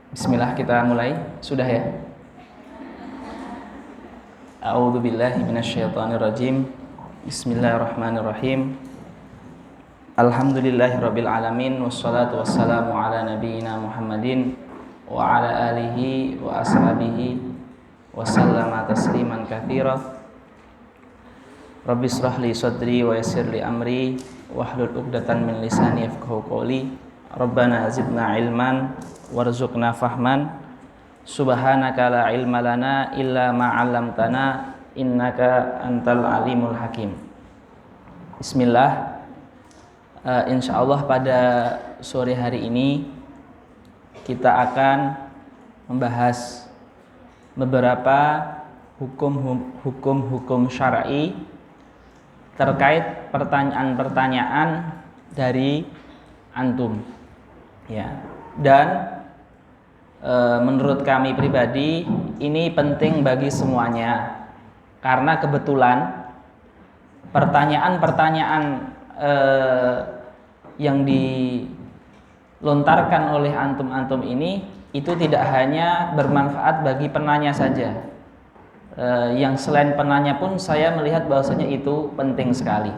Bismillah, kita mulai. Sudah ya? A'udzubillahi minasyaitonirrajim. Bismillahirrahmanirrahim. Alhamdulillahirabbil alamin wassalatu wassalamu ala nabiyyina Muhammadin wa ala alihi wa ashabihi wa sallama tasliman katsira. Rabbi shrah li sadri wa yassir li amri wahlul 'uqdatam min lisani yafqahu qawli. Rabbana zidna ilman warzuqna fahman. Subhanaka la ilma lana illa ma 'allamtana innaka antal alimul hakim. Bismillah. Insyaallah pada sore hari ini kita akan membahas beberapa hukum syar'i terkait pertanyaan-pertanyaan dari antum. Ya. Dan menurut kami pribadi ini penting bagi semuanya karena kebetulan pertanyaan-pertanyaan yang dilontarkan oleh antum-antum ini itu tidak hanya bermanfaat bagi penanya saja, yang selain penanya pun saya melihat bahwasanya itu penting sekali.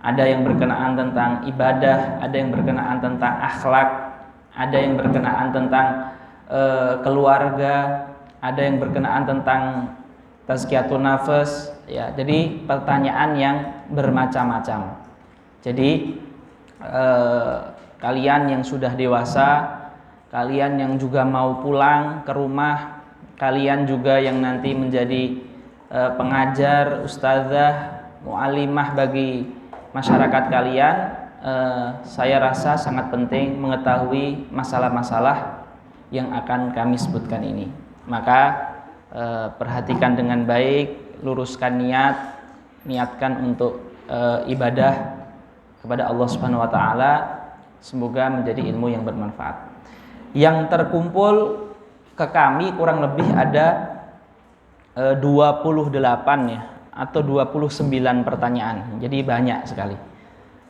Ada yang berkenaan tentang ibadah, ada yang berkenaan tentang akhlak, ada yang berkenaan tentang keluarga, ada yang berkenaan tentang tazkiyatun nafas, ya. Jadi pertanyaan yang bermacam-macam. Jadi kalian yang sudah dewasa, kalian yang juga mau pulang ke rumah, kalian juga yang nanti menjadi pengajar, ustazah, muallimah bagi masyarakat kalian, saya rasa sangat penting mengetahui masalah-masalah yang akan kami sebutkan ini. Maka perhatikan dengan baik, luruskan niatkan untuk ibadah kepada Allah Subhanahu wa taala, semoga menjadi ilmu yang bermanfaat. Yang terkumpul ke kami kurang lebih ada 28 ya atau 29 pertanyaan. Jadi banyak sekali.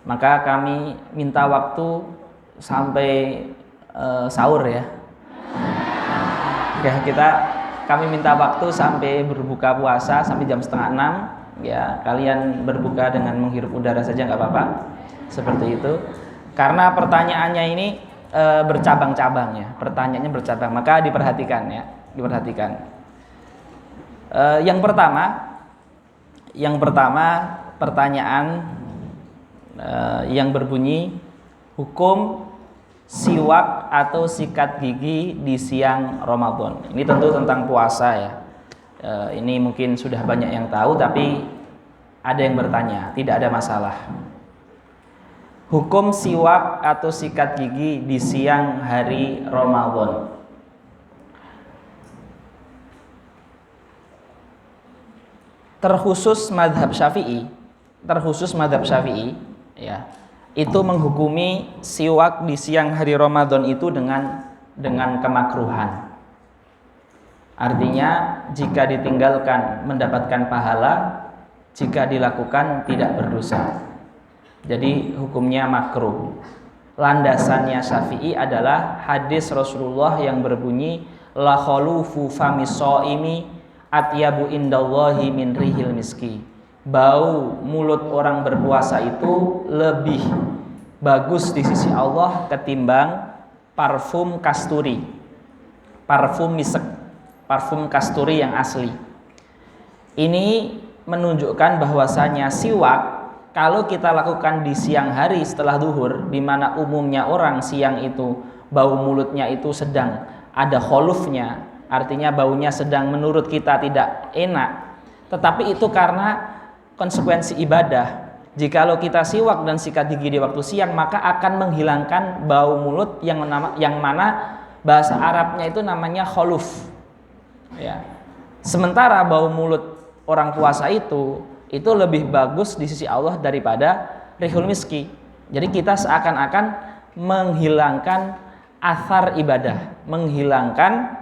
Maka kami minta waktu sampai sahur ya. Kami minta waktu sampai berbuka puasa sampai jam 5:30. Ya, kalian berbuka dengan menghirup udara saja nggak apa-apa. Seperti itu. Karena pertanyaannya ini bercabang-cabang ya. Pertanyaannya bercabang, maka diperhatikan ya, diperhatikan. Yang pertama pertanyaan yang berbunyi hukum siwak atau sikat gigi di siang Ramadan. Ini tentu tentang puasa ya. Ini mungkin sudah banyak yang tahu, tapi ada yang bertanya, tidak ada masalah. Hukum siwak atau sikat gigi di siang hari Ramadan. Terkhusus mazhab Syafi'i ya, itu menghukumi siwak di siang hari Ramadan itu dengan kemakruhan. Artinya jika ditinggalkan mendapatkan pahala, jika dilakukan tidak berdosa. Jadi hukumnya makruh. Landasannya Syafi'i adalah hadis Rasulullah yang berbunyi la khulufu famis shaimi atyabu indallahi min rihil miski. Bau mulut orang berpuasa itu lebih bagus di sisi Allah ketimbang parfum kasturi, parfum misek, parfum kasturi yang asli. Ini menunjukkan bahwasanya siwak kalau kita lakukan di siang hari setelah zuhur, di mana umumnya orang siang itu bau mulutnya itu sedang ada khulufnya, artinya baunya sedang menurut kita tidak enak, tetapi itu karena konsekuensi ibadah. Jikalau kita siwak dan sikat gigi di waktu siang, maka akan menghilangkan bau mulut yang mana bahasa Arabnya itu namanya khuluf. Ya. Sementara bau mulut orang puasa itu lebih bagus di sisi Allah daripada rihul miski. Jadi kita seakan-akan menghilangkan athar ibadah, menghilangkan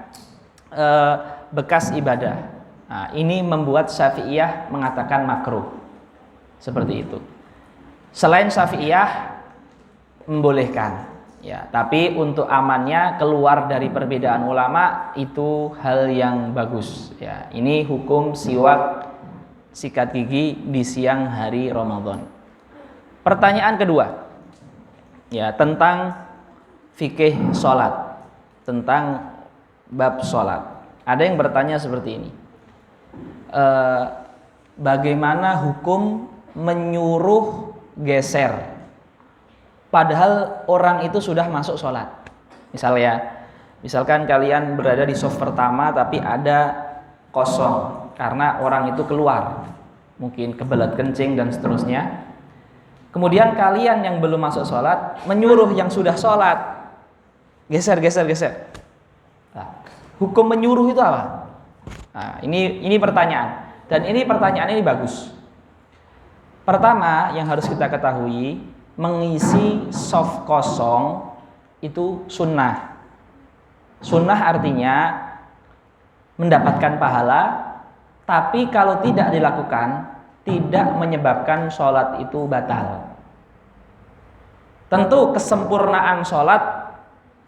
bekas ibadah. Nah, ini membuat Syafi'iyah mengatakan makruh. Seperti itu. Selain Syafi'iyah membolehkan. Ya, tapi untuk amannya keluar dari perbedaan ulama itu hal yang bagus. Ya, ini hukum siwak sikat gigi di siang hari Ramadan. Pertanyaan kedua, ya tentang fikih sholat, tentang bab sholat. Ada yang bertanya seperti ini, bagaimana hukum menyuruh geser padahal orang itu sudah masuk sholat? Misalkan kalian berada di saf pertama tapi ada kosong karena orang itu keluar, mungkin kebelet kencing dan seterusnya. Kemudian kalian yang belum masuk sholat menyuruh yang sudah sholat, geser. Nah, hukum menyuruh itu apa? Nah, ini pertanyaan, dan pertanyaan ini bagus. Pertama yang harus kita ketahui, mengisi shaf kosong itu sunnah. Sunnah artinya mendapatkan pahala, tapi kalau tidak dilakukan tidak menyebabkan sholat itu batal. Tentu kesempurnaan sholat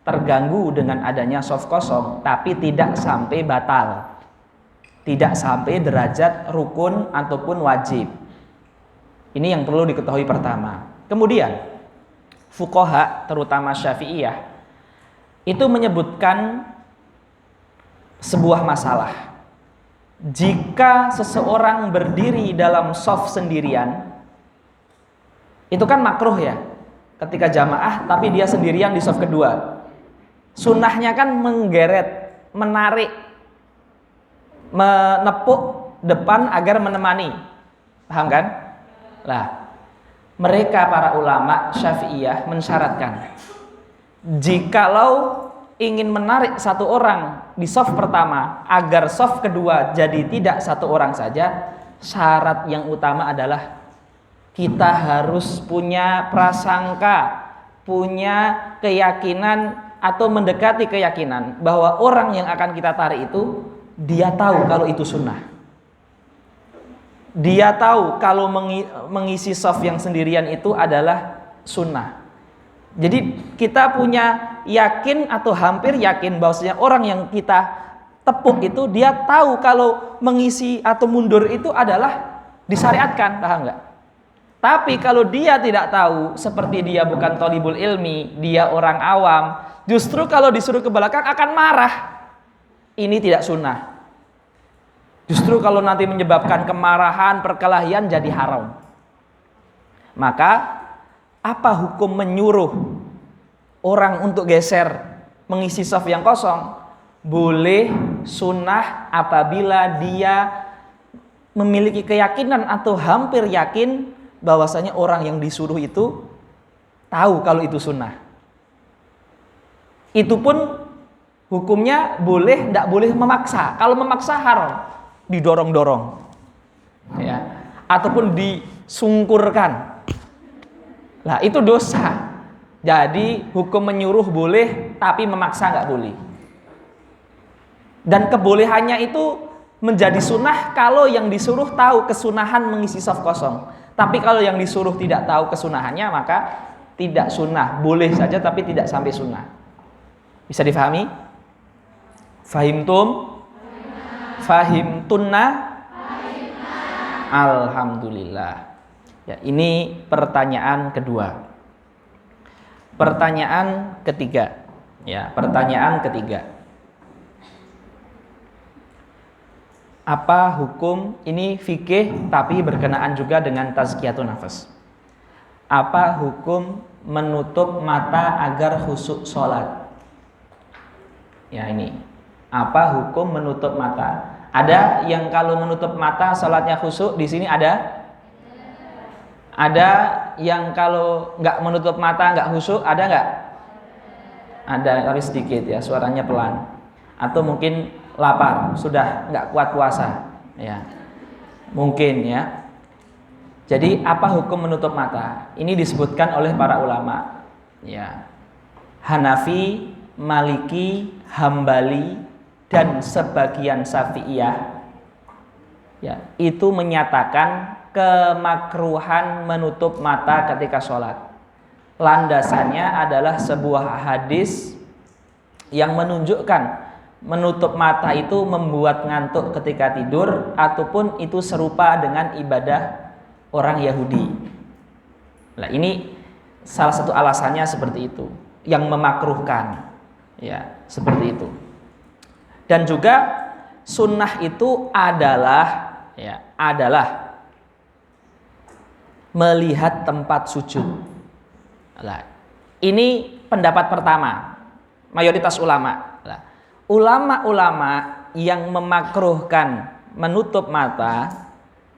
terganggu dengan adanya shaf kosong, tapi tidak sampai batal, tidak sampai derajat rukun ataupun wajib. Ini yang perlu diketahui pertama. Kemudian fuqaha terutama Syafi'iyah itu menyebutkan sebuah masalah. Jika seseorang berdiri dalam shaf sendirian, itu kan makruh ya ketika jamaah, tapi dia sendirian di shaf kedua. Sunnahnya kan menggeret, menarik, menepuk depan agar menemani. Paham kan? Nah, mereka para ulama Syafi'iyah mensyaratkan, jikalau ingin menarik satu orang di shaf pertama agar shaf kedua jadi tidak satu orang saja, syarat yang utama adalah kita harus punya prasangka, punya keyakinan atau mendekati keyakinan bahwa orang yang akan kita tarik itu dia tahu kalau itu sunnah. Dia tahu kalau mengisi shaf yang sendirian itu adalah sunnah. Jadi kita punya yakin atau hampir yakin bahwasanya orang yang kita tepuk itu dia tahu kalau mengisi atau mundur itu adalah disyariatkan, paham nggak? Tapi kalau dia tidak tahu, seperti dia bukan thalibul ilmi, dia orang awam, justru kalau disuruh ke belakang akan marah. Ini tidak sunnah. Justru kalau nanti menyebabkan kemarahan, perkelahian jadi haram. Maka apa hukum menyuruh orang untuk geser mengisi shaf yang kosong? Boleh, sunnah apabila dia memiliki keyakinan atau hampir yakin bahwasanya orang yang disuruh itu tahu kalau itu sunnah. Itu pun hukumnya boleh, tidak boleh memaksa. Kalau memaksa haram, didorong-dorong, ya, ataupun disungkurkan. Lah itu dosa. Jadi hukum menyuruh boleh, tapi memaksa nggak boleh. Dan kebolehannya itu menjadi sunnah kalau yang disuruh tahu kesunahan mengisi shaf kosong. Tapi kalau yang disuruh tidak tahu kesunahannya, maka tidak sunnah. Boleh saja tapi tidak sampai sunnah. Bisa difahami? Fahimtum? Fahimtunna? Alhamdulillah. Ya, ini pertanyaan kedua. Pertanyaan ketiga. Ya, pertanyaan ketiga. Apa hukum, ini fikih tapi berkenaan juga dengan tazkiyatun nafas. Apa hukum menutup mata agar khusyuk sholat? Ya ini. Apa hukum menutup mata? Ada yang kalau menutup mata sholatnya khusyuk, di sini ada? Ada yang kalau nggak menutup mata nggak khusyuk, ada nggak? Ada, tapi sedikit ya, suaranya pelan. Atau mungkin lapar, sudah nggak kuat puasa, ya mungkin ya. Jadi apa hukum menutup mata? Ini disebutkan oleh para ulama, ya Hanafi, Maliki, Hambali, dan sebagian Syafi'iyah, ya itu menyatakan kemakruhan menutup mata ketika sholat. landasannya adalah sebuah hadis yang menunjukkan menutup mata itu membuat ngantuk ketika tidur, ataupun itu serupa dengan ibadah orang Yahudi. Nah, ini salah satu alasannya seperti itu, yang memakruhkan, ya, seperti itu. Dan juga sunnah itu adalah melihat tempat sujud. Nah, ini pendapat pertama mayoritas ulama. Nah, ulama-ulama yang memakruhkan menutup mata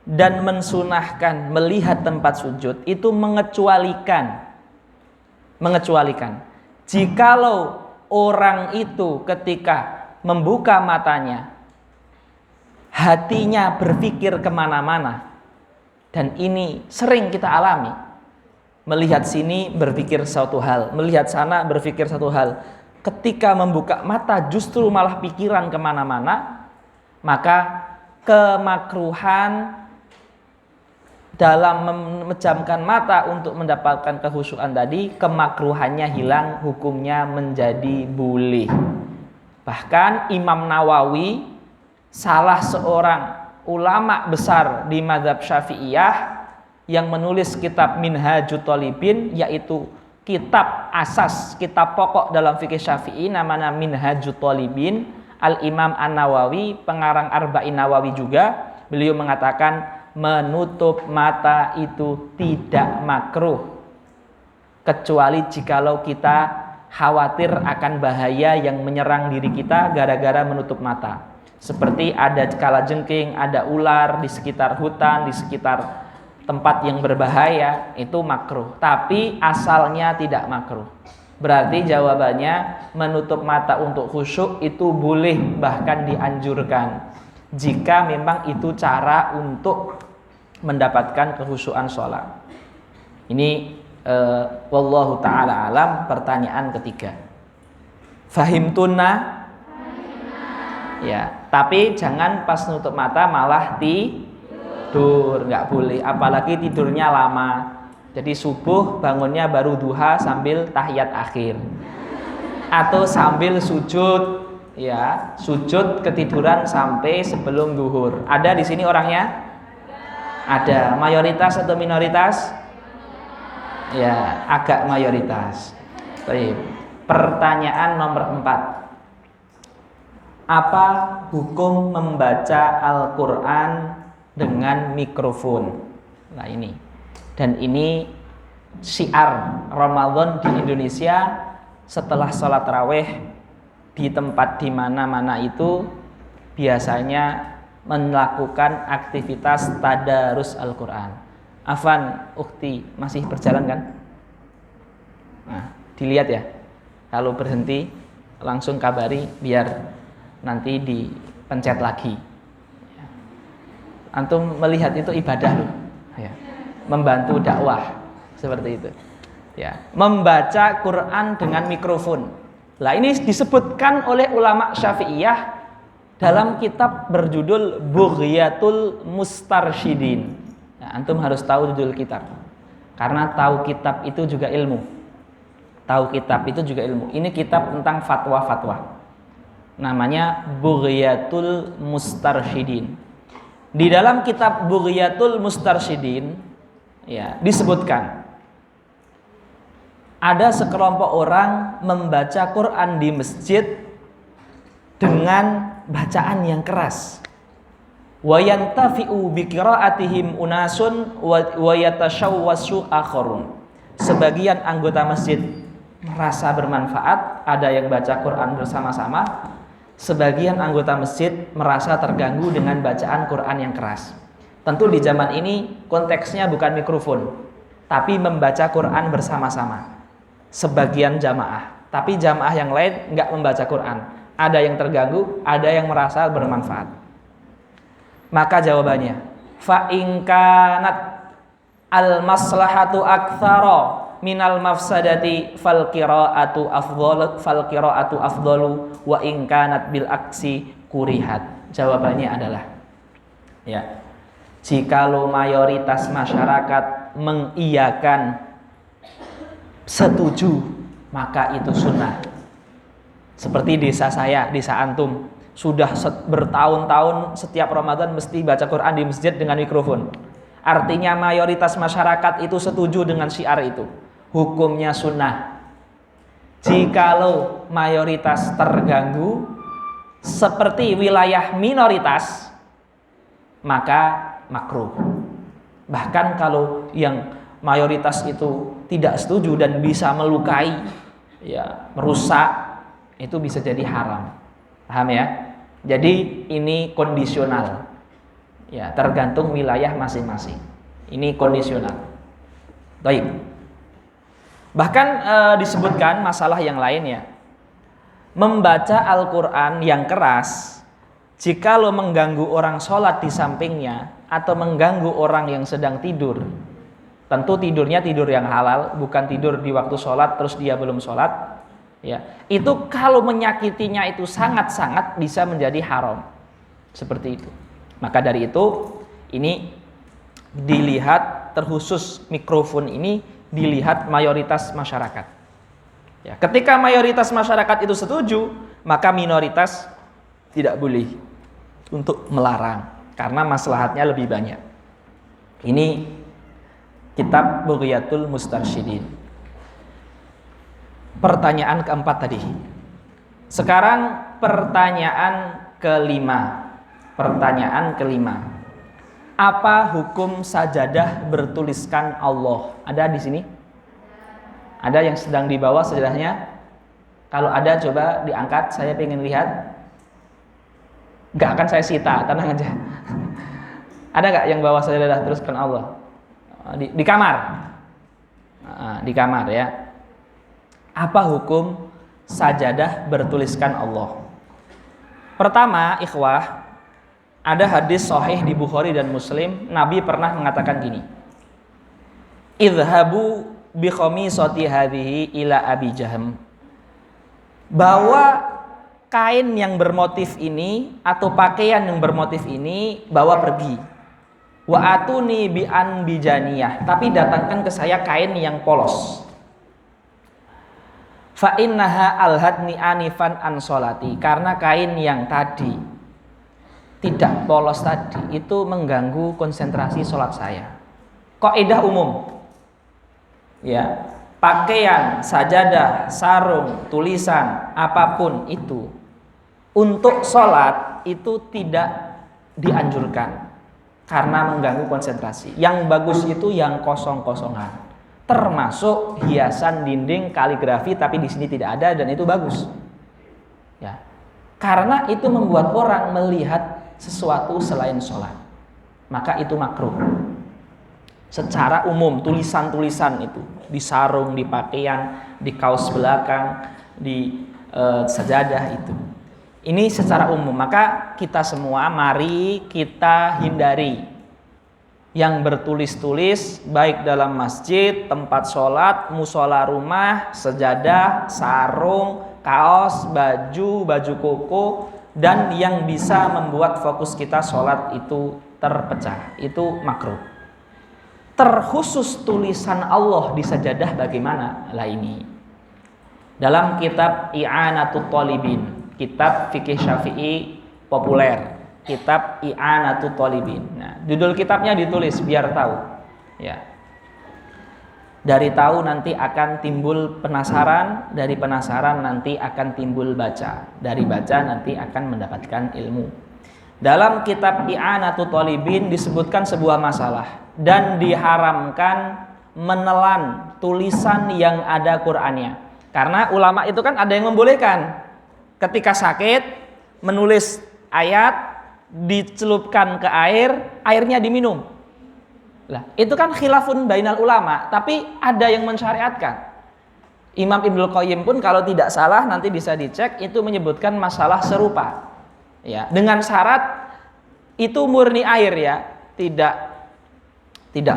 dan mensunahkan melihat tempat sujud itu mengecualikan jikalau orang itu ketika membuka matanya hatinya berpikir kemana-mana, dan ini sering kita alami, melihat sini berpikir satu hal, melihat sana berpikir satu hal, ketika membuka mata justru malah pikiran kemana-mana, maka kemakruhan dalam memejamkan mata untuk mendapatkan kekhusyuan tadi, kemakruhannya hilang, hukumnya menjadi boleh. Bahkan Imam Nawawi, salah seorang ulama besar di mazhab Syafi'iyah, yang menulis kitab Minhajut Thalibin, yaitu kitab asas, kitab pokok dalam fikih Syafi'i, namanya Minhajut Thalibin. Al-Imam An-Nawawi, pengarang Arba'in Nawawi juga, beliau mengatakan menutup mata itu tidak makruh, kecuali jikalau kita khawatir akan bahaya yang menyerang diri kita gara-gara menutup mata. Seperti ada kalajengking, ada ular di sekitar hutan, di sekitar tempat yang berbahaya, itu makruh. Tapi asalnya tidak makruh. Berarti jawabannya menutup mata untuk khusyuk itu boleh, bahkan dianjurkan, jika memang itu cara untuk mendapatkan kekhusyuan sholat. Ini wallahu ta'ala alam. Pertanyaan ketiga, fahimtuna? Ya, tapi jangan pas nutup mata malah tidur, nggak boleh, apalagi tidurnya lama. Jadi subuh bangunnya baru duha sambil tahiyat akhir, atau sambil sujud, ya, sujud ketiduran sampai sebelum duhur. Ada di sini orangnya? Ada. Mayoritas atau minoritas? Ya, agak mayoritas. Baik. Pertanyaan nomor 4. Apa hukum membaca Al-Quran dengan mikrofon? Nah, ini. Dan ini syiar Ramadan di Indonesia. Setelah sholat tarawih di tempat di mana-mana itu biasanya melakukan aktivitas tadarus Al-Quran. Afan, Ukti, masih berjalan kan? Nah, dilihat ya. Kalau berhenti langsung kabari biar nanti dipencet lagi. Antum melihat itu ibadah loh, ya. Membantu dakwah seperti itu. Ya, membaca Quran dengan mikrofon. Lah, ini disebutkan oleh ulama Syafi'iyah dalam kitab berjudul Bughyatul Mustarsyidin. Nah, antum harus tahu judul kitab, karena tahu kitab itu juga ilmu. Tahu kitab itu juga ilmu. Ini kitab tentang fatwa-fatwa. Namanya Bughyatul Mustarsyidin. Di dalam kitab Bughyatul Mustarsyidin, ya, disebutkan ada sekelompok orang membaca Quran di masjid dengan bacaan yang keras. Wa yantafi'u bi qira'atihim unasun wa yatashawwasu akharun. Sebagian anggota masjid merasa bermanfaat, ada yang baca Quran bersama-sama. Sebagian anggota masjid merasa terganggu dengan bacaan Quran yang keras. Tentu di zaman ini konteksnya bukan mikrofon, tapi membaca Quran bersama-sama. Sebagian jamaah, tapi jamaah yang lain enggak membaca Quran. Ada yang terganggu, ada yang merasa bermanfaat. Maka jawabannya, fa in kanat al maslahatu aktsara minal mafsadati fal qiraatu afdalu wa in kanat bil aksi kurihat. Jawabannya adalah, ya, jikalau mayoritas masyarakat mengiyakan setuju, maka itu sunnah. Seperti desa saya, desa antum, sudah bertahun-tahun setiap Ramadan mesti baca Quran di masjid dengan mikrofon. Artinya mayoritas masyarakat itu setuju dengan syiar itu. Hukumnya sunnah. Jikalau mayoritas terganggu seperti wilayah minoritas, maka makruh. Bahkan kalau yang mayoritas itu tidak setuju dan bisa melukai, ya, merusak, itu bisa jadi haram. Paham ya? Jadi ini kondisional. Ya, tergantung wilayah masing-masing. Ini kondisional. Baik. Bahkan disebutkan masalah yang lain ya. Membaca Al-Qur'an yang keras jika lo mengganggu orang sholat di sampingnya atau mengganggu orang yang sedang tidur. Tentu tidurnya tidur yang halal, bukan tidur di waktu sholat terus dia belum sholat. Ya, itu kalau menyakitinya itu sangat-sangat bisa menjadi haram. Seperti itu. Maka dari itu ini dilihat terkhusus mikrofon ini dilihat mayoritas masyarakat. Ya, ketika mayoritas masyarakat itu setuju, maka minoritas tidak boleh untuk melarang karena maslahatnya lebih banyak. Ini kitab Bughyatul Mustarsyidin. Pertanyaan keempat tadi. Sekarang pertanyaan kelima. Pertanyaan kelima. Apa hukum sajadah bertuliskan Allah? Ada di sini? Ada yang sedang dibawa sajadahnya? Kalau ada coba diangkat, saya pengen lihat. Gak akan saya sita, tenang aja. Ada gak yang bawa sajadah tuliskan Allah? Di kamar. Di kamar ya. Apa hukum sajadah bertuliskan Allah? Pertama, ikhwah, ada hadis sahih di Bukhari dan Muslim, Nabi pernah mengatakan gini. Idhabu bi khamisati hadhihi ila Abi Jahm. Bawa kain yang bermotif ini atau pakaian yang bermotif ini, bawa pergi. Wa atuni bi anbijaniyah, tapi datangkan ke saya kain yang polos. Fa innaha alhadni anifan an sholati, karena kain yang tadi tidak polos tadi itu mengganggu konsentrasi sholat saya. Kaidah umum ya, pakaian, sajadah, sarung, tulisan, apapun itu untuk sholat itu tidak dianjurkan karena mengganggu konsentrasi. Yang bagus itu yang kosong-kosongan, termasuk hiasan dinding, kaligrafi, tapi di sini tidak ada dan itu bagus. Ya, karena itu membuat orang melihat sesuatu selain sholat, maka itu makruh. Secara umum tulisan-tulisan itu di sarung, di pakaian, di kaos belakang, di sajadah itu. Ini secara umum, maka kita semua mari kita hindari yang bertulis-tulis baik dalam masjid, tempat sholat, musola rumah, sejadah, sarung, kaos, baju koko, dan yang bisa membuat fokus kita sholat itu terpecah, itu makruh. Terkhusus tulisan Allah di sajadah bagaimana? Lah ini dalam kitab I'anatut Thalibin, kitab fikih Syafi'i populer, kitab I'anatut Thalibin. Nah, judul kitabnya ditulis biar tahu. Ya. Dari tahu nanti akan timbul penasaran, dari penasaran nanti akan timbul baca, dari baca nanti akan mendapatkan ilmu. Dalam kitab I'anatut Thalibin disebutkan sebuah masalah dan diharamkan menelan tulisan yang ada Qur'annya. Karena ulama itu kan ada yang membolehkan ketika sakit menulis ayat, dicelupkan ke air, airnya diminum. Lah, itu kan khilafun bainal ulama, tapi ada yang mensyariatkan. Imam Ibnul Qayyim pun kalau tidak salah nanti bisa dicek, itu menyebutkan masalah serupa. Ya, dengan syarat itu murni air ya, tidak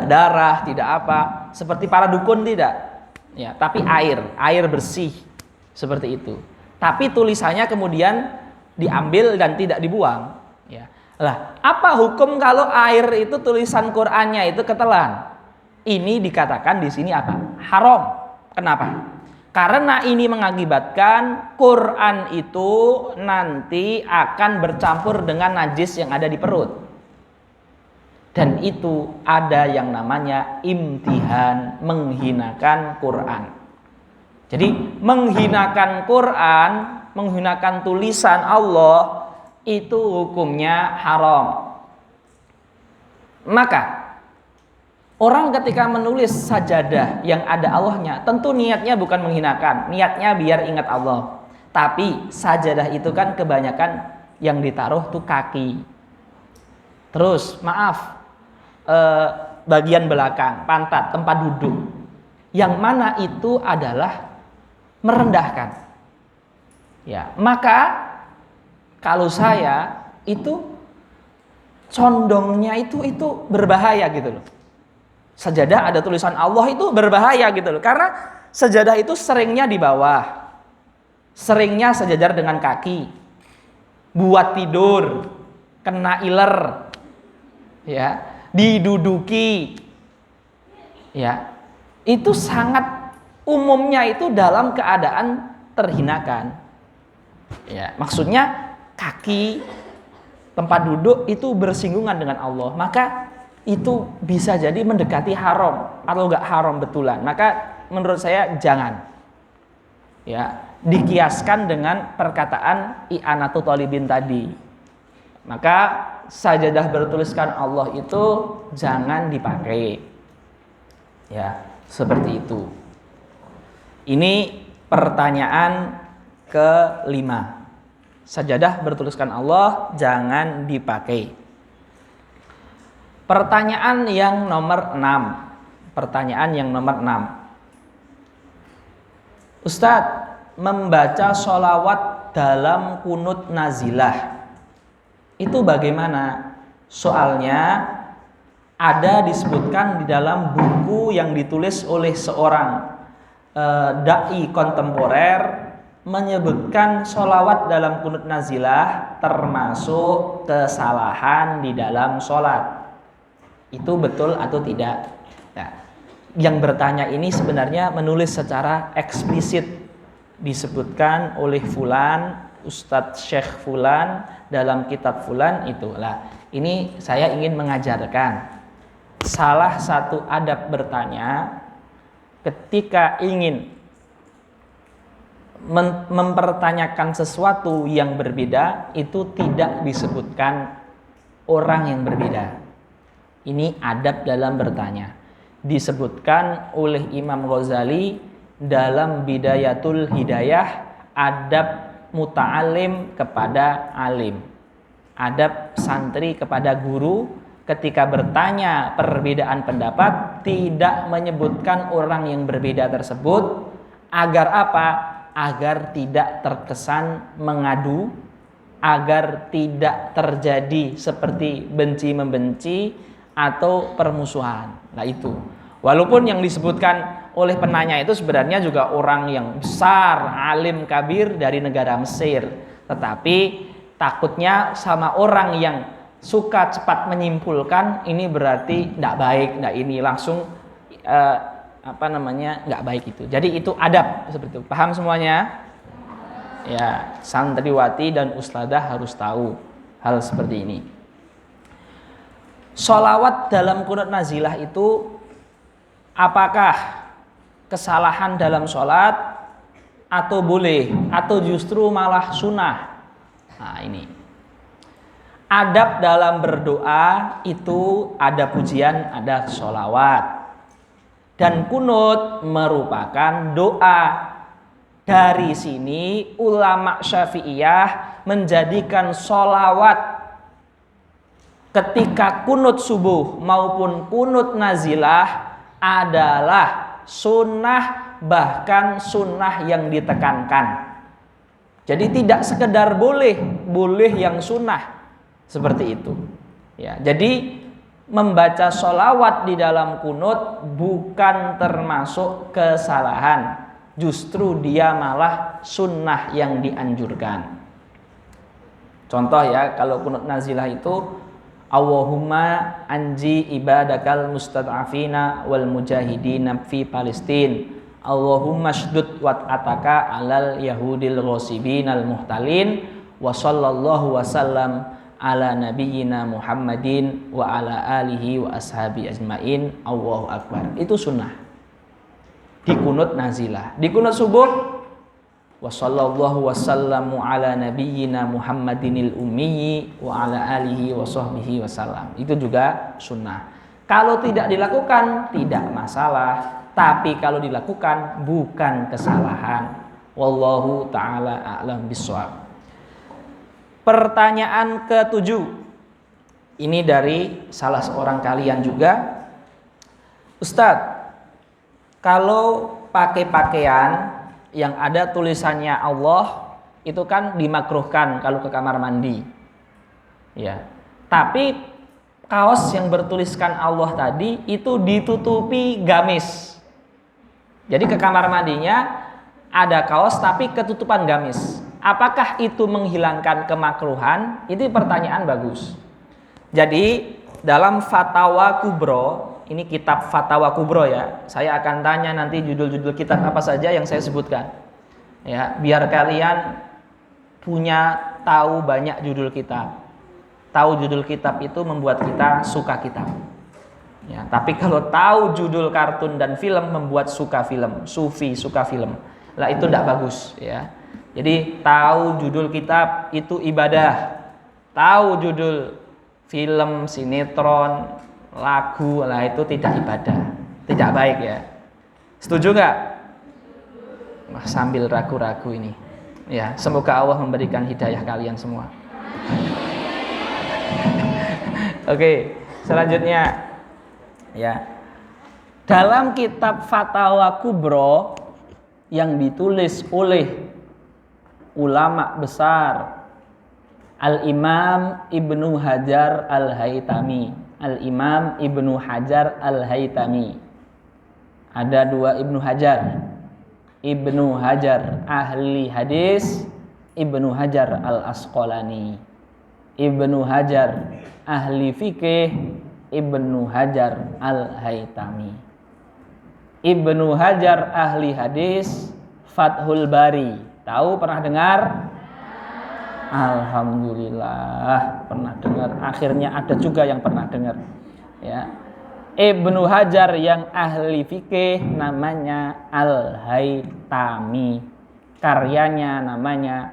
darah, tidak apa, seperti para dukun tidak. Ya, tapi air bersih seperti itu. Tapi tulisannya kemudian diambil dan tidak dibuang. Ya. Lah, apa hukum kalau air itu tulisan Qur'annya itu ketelan? Ini dikatakan di sini apa? Haram. Kenapa? Karena ini mengakibatkan Quran itu nanti akan bercampur dengan najis yang ada di perut. Dan itu ada yang namanya imtihan, menghinakan Quran. Jadi menghinakan Quran, menghinakan tulisan Allah itu hukumnya haram. Maka orang ketika menulis sajadah yang ada Allahnya, tentu niatnya bukan menghinakan, niatnya biar ingat Allah. Tapi sajadah itu kan kebanyakan yang ditaruh tuh kaki. Terus maaf, bagian belakang, pantat, tempat duduk. Yang mana itu adalah merendahkan. Ya, maka kalau saya itu condongnya itu berbahaya gitu loh. Sajadah ada tulisan Allah itu berbahaya gitu loh. Karena sajadah itu seringnya di bawah. Seringnya sejajar dengan kaki. Buat tidur, kena iler. Ya, diduduki. Ya. Itu sangat umumnya itu dalam keadaan terhinakan. Ya, maksudnya kaki, tempat duduk itu bersinggungan dengan Allah. Maka itu bisa jadi mendekati haram atau enggak haram betulan. Maka menurut saya jangan. Ya, dikiaskan dengan perkataan i'anatu thalibin tadi. Maka sajadah bertuliskan Allah itu jangan dipakai. Ya, seperti itu. Ini pertanyaan kelima. Sajadah bertuliskan Allah jangan dipakai. Pertanyaan yang nomor 6. Pertanyaan yang nomor 6. Ustadz, membaca sholawat dalam kunut nazilah itu bagaimana? Soalnya ada disebutkan di dalam buku yang ditulis oleh seorang dai kontemporer, menyebutkan sholawat dalam kunut nazilah termasuk kesalahan di dalam sholat. Itu betul atau tidak? Nah, yang bertanya ini sebenarnya menulis secara eksplisit, disebutkan oleh Fulan, Ustadz Syekh Fulan dalam kitab Fulan itulah. Ini saya ingin mengajarkan salah satu adab bertanya ketika ingin mempertanyakan sesuatu yang berbeda itu tidak disebutkan orang yang berbeda. Ini adab dalam bertanya. Disebutkan oleh Imam Ghazali dalam Bidayatul Hidayah, adab muta'alim kepada alim. Adab santri kepada guru ketika bertanya perbedaan pendapat tidak menyebutkan orang yang berbeda tersebut. Agar apa? Agar tidak terkesan mengadu, agar tidak terjadi seperti benci-membenci atau permusuhan. Nah itu. Walaupun yang disebutkan oleh penanya itu sebenarnya juga orang yang besar, alim kabir dari negara Mesir. Tetapi takutnya sama orang yang suka cepat menyimpulkan, ini berarti tidak baik, tidak ini langsung nggak baik itu. Jadi itu adab seperti itu. Paham semuanya? Ya, santriwati dan ustadzah harus tahu hal seperti ini. Sholawat dalam kunut nazilah itu apakah kesalahan dalam sholat atau boleh atau justru malah sunnah? Nah ini adab dalam berdoa itu ada pujian, ada sholawat, dan kunut merupakan doa. Dari sini ulama Syafi'iyah menjadikan sholawat ketika kunut subuh maupun kunut nazilah adalah sunnah, bahkan sunnah yang ditekankan. Jadi tidak sekedar boleh yang sunnah seperti itu. Ya, jadi membaca sholawat di dalam kunut bukan termasuk kesalahan, justru dia malah sunnah yang dianjurkan. Contoh ya, kalau kunut nazilah itu Allahumma anji ibadakal mustad'afina wal mujahidina fi Palestin Allahumma shdud wat'ataka alal yahudil ghosibinal muhtalin wa sallallahu wasallam ala nabiyyina Muhammadin wa ala alihi wa ashabi ajmain. Allahu akbar. Itu sunnah di kunut nazilah. Di kunut subuh wa sallallahu wasallamu ala nabiyyina Muhammadinil ummi wa ala alihi wa sahbihi wasallam. Itu juga sunnah. Kalau tidak dilakukan tidak masalah, tapi kalau dilakukan bukan kesalahan. Wallahu ta'ala a'lam bishawab. Pertanyaan ke-7. Ini dari salah seorang kalian juga. Ustadz, kalau pakai pakaian yang ada tulisannya Allah itu kan dimakruhkan kalau ke kamar mandi. Ya. Tapi kaos yang bertuliskan Allah tadi itu ditutupi gamis. Jadi ke kamar mandinya ada kaos tapi ketutupan gamis. Apakah itu menghilangkan kemakruhan? Itu pertanyaan bagus. Jadi dalam Fatawa Kubro, ini kitab Fatawa Kubro ya. Saya akan tanya nanti judul-judul kitab apa saja yang saya sebutkan. Ya, biar kalian punya tahu banyak judul kitab. Tahu judul kitab itu membuat kita suka kitab. Ya, tapi kalau tahu judul kartun dan film membuat suka film, sufi suka film. Lah itu tidak bagus ya. Jadi tahu judul kitab itu ibadah. Tahu judul film, sinetron, lagu, lah itu tidak ibadah. Tidak baik ya. Setuju nggak? Sambil ragu-ragu ini. Ya, semoga Allah memberikan hidayah kalian semua. Oke, selanjutnya ya. Dalam kitab Fatawa Kubro yang ditulis oleh ulama besar Al-Imam Ibnu Hajar Al-Haytami. Al-Imam Ibnu Hajar Al-Haytami. Ada dua Ibnu Hajar. Ibnu Hajar ahli hadis, Ibnu Hajar Al-Asqalani. Ibnu Hajar ahli fikih, Ibnu Hajar Al-Haytami. Ibnu Hajar ahli hadis, Fathul Bari. Tahu, pernah dengar? Alhamdulillah pernah dengar. Akhirnya ada juga yang pernah dengar. Ya. Ibnu Hajar yang ahli fikih namanya Al-Haytami. Karyanya namanya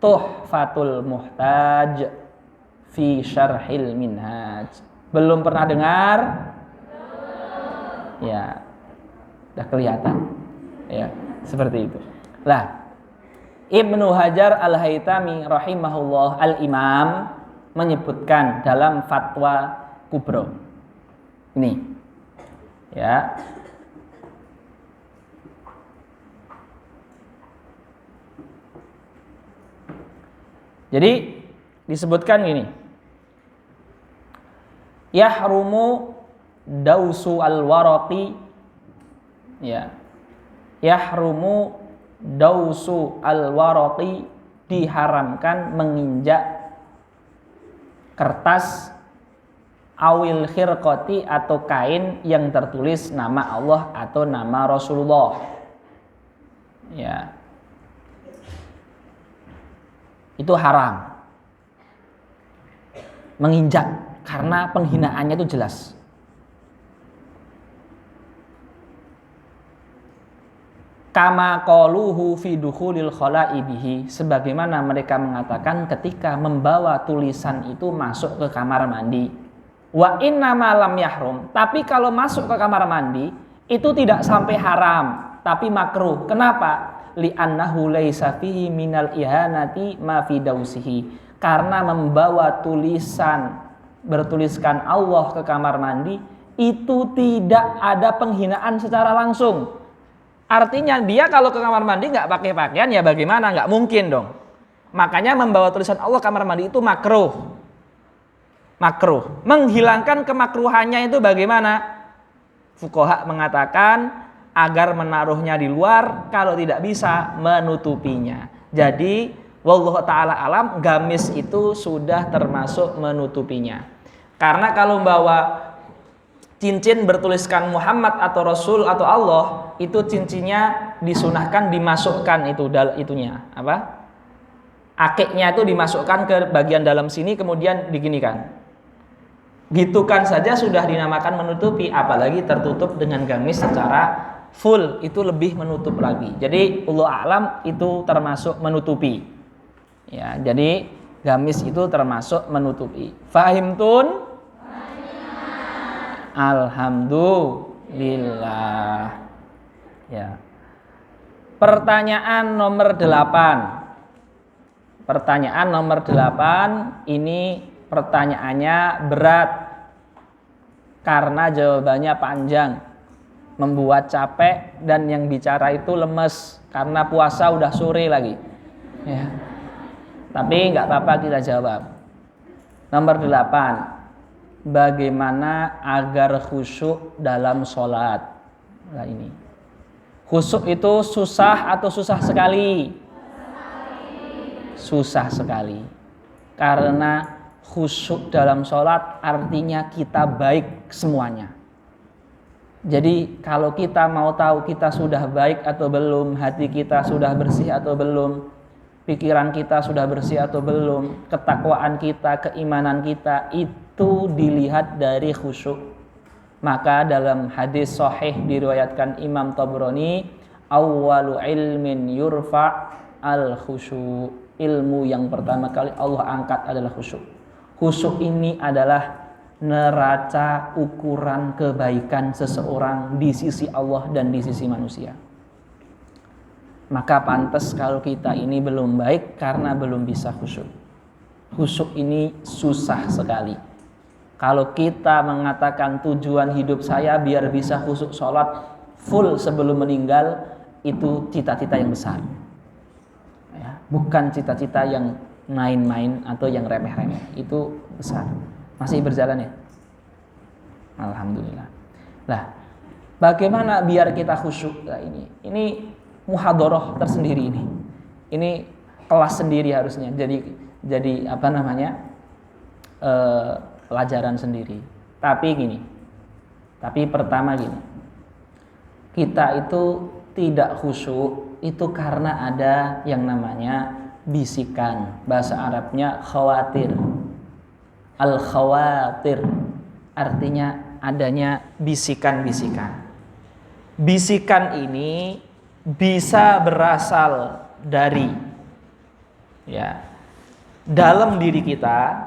Tuhfatul Muhtaj fi Syarhil Minhaj. Belum pernah dengar? Ya. Udah kelihatan. Ya, seperti itu. Lah, Ibnu Hajar Al-Haytami rahimahullah al-Imam menyebutkan dalam Fatwa Kubro. Ini. Ya. Jadi disebutkan gini. Yahrumu dausu al-waraqi, ya. Yahrumu dausu al-waraqi, diharamkan menginjak kertas awil khirqati atau kain yang tertulis nama Allah atau nama Rasulullah. Ya. Itu haram. Menginjak karena penghinaannya itu jelas. Kama qaluhu fi dukhulil khala'i bihi, sebagaimana mereka mengatakan ketika membawa tulisan itu masuk ke kamar mandi. Wa inna ma lam yahrum, tapi kalau masuk ke kamar mandi itu tidak sampai haram, tapi makruh. Kenapa? Li'annahu laisa fihi minal ihanati ma fi dausihi. Karena membawa tulisan bertuliskan Allah ke kamar mandi itu tidak ada penghinaan secara langsung. Artinya dia kalau ke kamar mandi nggak pakai pakaian ya bagaimana? Nggak mungkin dong. Makanya membawa tulisan Allah kamar mandi itu makruh. Makruh. Menghilangkan kemakruhannya itu bagaimana? Fuqaha mengatakan agar menaruhnya di luar, kalau tidak bisa menutupinya. Jadi wallahu ta'ala alam, gamis itu sudah termasuk menutupinya. Karena kalau membawa cincin bertuliskan Muhammad atau Rasul atau Allah, itu cincinnya disunahkan dimasukkan itunya apa? Akiknya itu dimasukkan ke bagian dalam sini kemudian diginikan. Gitu kan saja sudah dinamakan menutupi, apalagi tertutup dengan gamis secara full, itu lebih menutup lagi. Jadi Allah alam itu termasuk menutupi. Ya, jadi gamis itu termasuk menutupi. Fahimtun? Alhamdulillah. Ya. Pertanyaan nomor 8. Pertanyaan nomor 8 ini pertanyaannya berat karena jawabannya panjang, membuat capek dan yang bicara itu lemes karena puasa udah sore lagi. Ya. Tapi nggak apa-apa kita jawab. Nomor 8. Bagaimana agar khusyuk dalam sholat? Nah ini. Khusyuk itu susah atau susah sekali? Susah sekali. Karena khusyuk dalam sholat artinya kita baik semuanya. Jadi kalau kita mau tahu kita sudah baik atau belum, hati kita sudah bersih atau belum, pikiran kita sudah bersih atau belum, ketakwaan kita, keimanan kita, itu dilihat dari khusyuk. Maka dalam hadis sahih diriwayatkan Imam Tabrani, awwalu ilmin yurfa al khusyuk. Ilmu yang pertama kali Allah angkat adalah khusyuk. Khusyuk ini adalah neraca ukuran kebaikan seseorang di sisi Allah dan di sisi manusia. Maka pantas kalau kita ini belum baik karena belum bisa khusyuk. Khusyuk ini susah sekali. Kalau kita mengatakan tujuan hidup saya biar bisa khusyuk sholat full sebelum meninggal, itu cita-cita yang besar. Ya, bukan cita-cita yang main-main atau yang remeh-remeh. Itu besar. Masih berjalan ya? Alhamdulillah. Nah, bagaimana biar kita khusyuk? Nah, ini muhadharah tersendiri ini. Ini kelas sendiri harusnya. Jadi apa namanya? Pelajaran sendiri. Tapi pertama gini. Kita itu tidak khusyuk itu karena ada yang namanya bisikan. Bahasa Arabnya khawatir. Al-khawatir artinya adanya bisikan-bisikan. Bisikan ini bisa berasal dari dalam diri kita,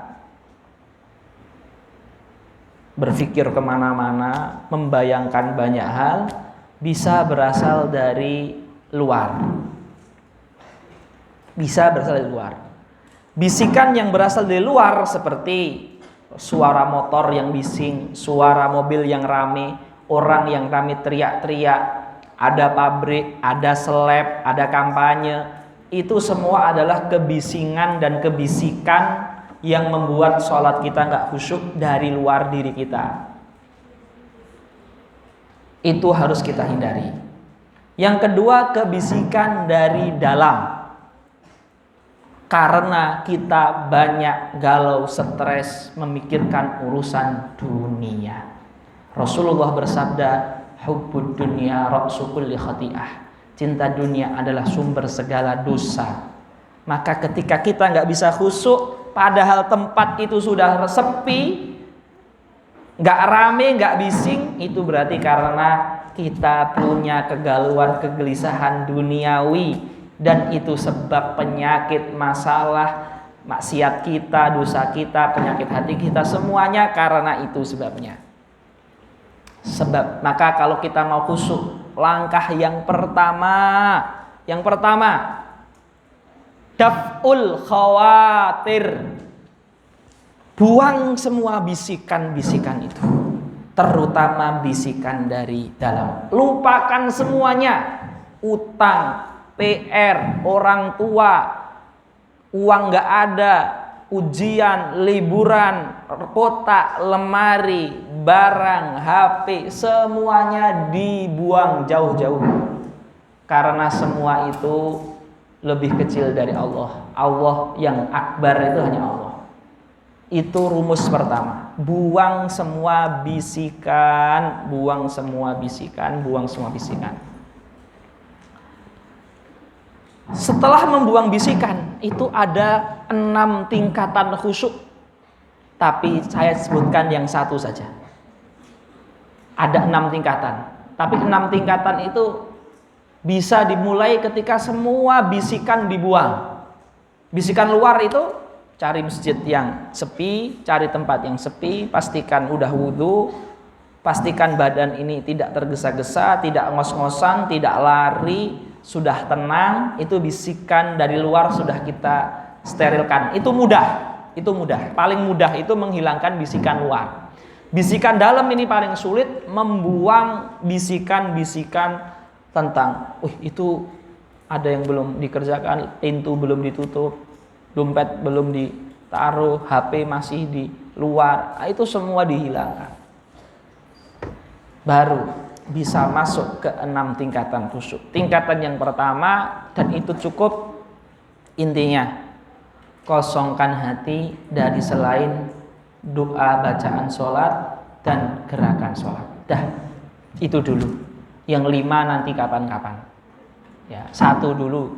berpikir kemana-mana, membayangkan banyak hal, bisa berasal dari luar. Bisa berasal dari luar. Bisikan yang berasal dari luar seperti suara motor yang bising, suara mobil yang rame, orang yang rame teriak-teriak, ada pabrik, ada seleb, ada kampanye. Itu semua adalah kebisingan dan kebisikan yang membuat sholat kita nggak khusyuk dari luar diri kita. Itu harus kita hindari. Yang kedua, kebisikan dari dalam. Karena kita banyak galau, stres, memikirkan urusan dunia. Rasulullah bersabda, hubbud dunya ra'su kulli khati'ah. Cinta dunia adalah sumber segala dosa. Maka ketika kita nggak bisa khusyuk, padahal tempat itu sudah sepi, nggak rame, nggak bising, itu berarti karena kita punya kegalauan, kegelisahan duniawi, dan itu sebab penyakit, masalah, maksiat kita, dosa kita, penyakit hati kita, semuanya karena itu sebabnya. Maka kalau kita mau khusyuk, langkah yang pertama, daf'ul khawatir. Buang semua bisikan-bisikan itu, terutama bisikan dari dalam. Lupakan semuanya. Utang, PR, orang tua, uang gak ada, ujian, liburan, kotak, lemari, barang, HP, semuanya dibuang jauh-jauh. Karena semua itu lebih kecil dari Allah. Allah yang akbar itu hanya Allah. Itu rumus pertama. Buang semua bisikan, buang semua bisikan, buang semua bisikan. Setelah membuang bisikan, itu ada 6 tingkatan khusyuk. Tapi saya sebutkan yang satu saja. Ada 6 tingkatan. Tapi 6 tingkatan itu bisa dimulai ketika semua bisikan dibuang. Bisikan luar itu cari masjid yang sepi, cari tempat yang sepi, pastikan udah wudhu, pastikan badan ini tidak tergesa-gesa, tidak ngos-ngosan, tidak lari, sudah tenang. Itu bisikan dari luar sudah kita sterilkan. Itu mudah. Paling mudah itu menghilangkan bisikan luar. Bisikan dalam ini paling sulit, membuang bisikan-bisikan tentang, itu ada yang belum dikerjakan, pintu belum ditutup, dompet belum ditaruh, HP masih di luar. Itu semua dihilangkan. Baru bisa masuk ke 6 tingkatan khusyuk. Tingkatan yang pertama, dan itu cukup, intinya kosongkan hati dari selain doa bacaan sholat dan gerakan sholat. Dah, itu dulu. Yang 5 nanti kapan-kapan. Ya, 1 dulu.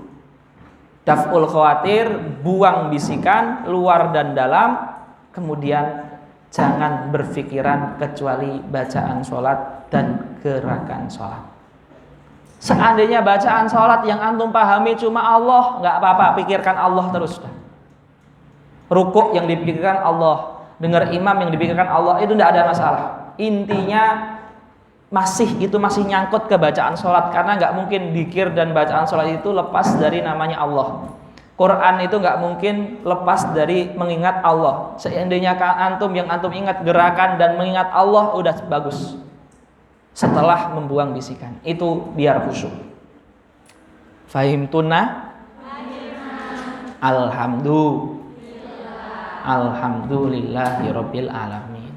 Daf'ul khawatir, buang bisikan luar dan dalam. Kemudian jangan berpikiran kecuali bacaan sholat dan gerakan sholat. Seandainya bacaan sholat yang antum pahami cuma Allah, nggak apa-apa, pikirkan Allah terus. Rukuk yang dipikirkan Allah, dengar imam yang dipikirkan Allah, itu tidak ada masalah. Intinya masih nyangkut ke bacaan sholat, karena nggak mungkin dzikir dan bacaan sholat itu lepas dari namanya Allah. Quran itu nggak mungkin lepas dari mengingat Allah. Seandainya antum ingat gerakan dan mengingat Allah, udah bagus. Setelah membuang bisikan, itu biar khusyuk. Fahimtuna? Alhamdulillahirabbil alamin.